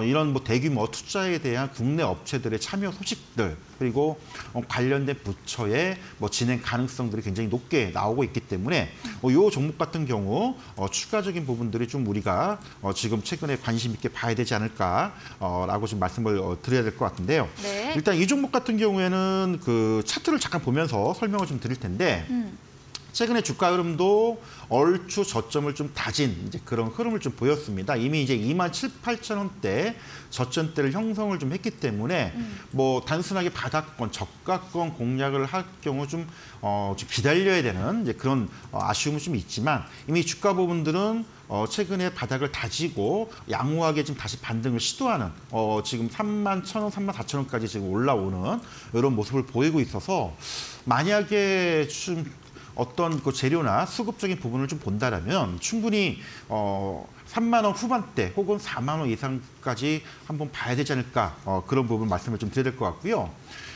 이런 뭐 대규모 투자에 대한 국내 업체들의 참여 소식들 그리고 관련된 부처의 뭐 진행 가능성들이 굉장히 높게 나오고 있기 때문에 이 종목 같은 경우 추가적인 부분들이 좀 우리가 지금 최근에 관심 있게 봐야 되지 않을까라고 좀 말씀을 드려야 될 것 같은데요. 일단 이 종목 같은 경우에는 그 차트를 잠깐 보면서 설명을 좀 드릴 텐데 최근에 주가 흐름도 얼추 저점을 좀 다진 이제 그런 흐름을 좀 보였습니다. 이미 이제 27,800원대 저점대를 형성을 좀 했기 때문에 뭐 단순하게 바닥권, 저가권 공략을 할 경우 좀 기다려야 되는 이제 그런 아쉬움은 좀 있지만 이미 주가 부분들은 최근에 바닥을 다지고 양호하게 지금 다시 반등을 시도하는 지금 31,000원, 34,000원까지 지금 올라오는 이런 모습을 보이고 있어서 만약에 좀 어떤 그 재료나 수급적인 부분을 좀 본다라면 충분히 3만 원 후반대 혹은 4만 원 이상까지 한번 봐야 되지 않을까 그런 부분 말씀을 좀 드려야 될 것 같고요.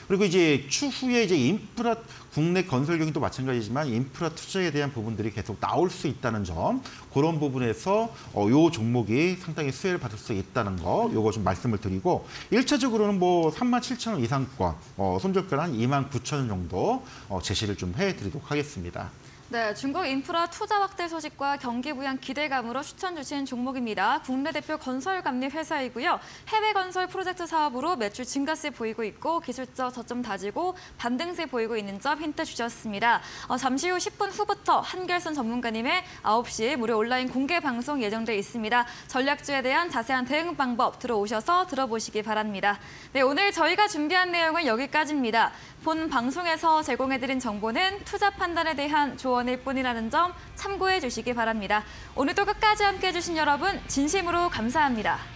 그리고 이제 추후에 이제 인프라 국내 건설 경기도 마찬가지지만 인프라 투자에 대한 부분들이 계속 나올 수 있다는 점, 그런 부분에서 요 종목이 상당히 수혜를 받을 수 있다는 거, 요거 좀 말씀을 드리고, 1차적으로는 뭐 37,000원 이상권, 손절가는 한 29,000원 정도 제시를 좀 해드리도록 하겠습니다. 네, 중국 인프라 투자 확대 소식과 경기 부양 기대감으로 추천 주신 종목입니다. 국내 대표 건설 감리 회사이고요. 해외 건설 프로젝트 사업으로 매출 증가세 보이고 있고 기술적 저점 다지고 반등세 보이고 있는 점 힌트 주셨습니다. 잠시 후 10분 후부터 한결선 전문가님의 9시 무료 온라인 공개 방송 예정돼 있습니다. 전략주에 대한 자세한 대응 방법 들어오셔서 들어보시기 바랍니다. 네, 오늘 저희가 준비한 내용은 여기까지입니다. 본 방송에서 제공해드린 정보는 투자 판단에 대한 조언일 뿐이라는 점 참고해 주시기 바랍니다. 오늘도 끝까지 함께해 주신 여러분 진심으로 감사합니다.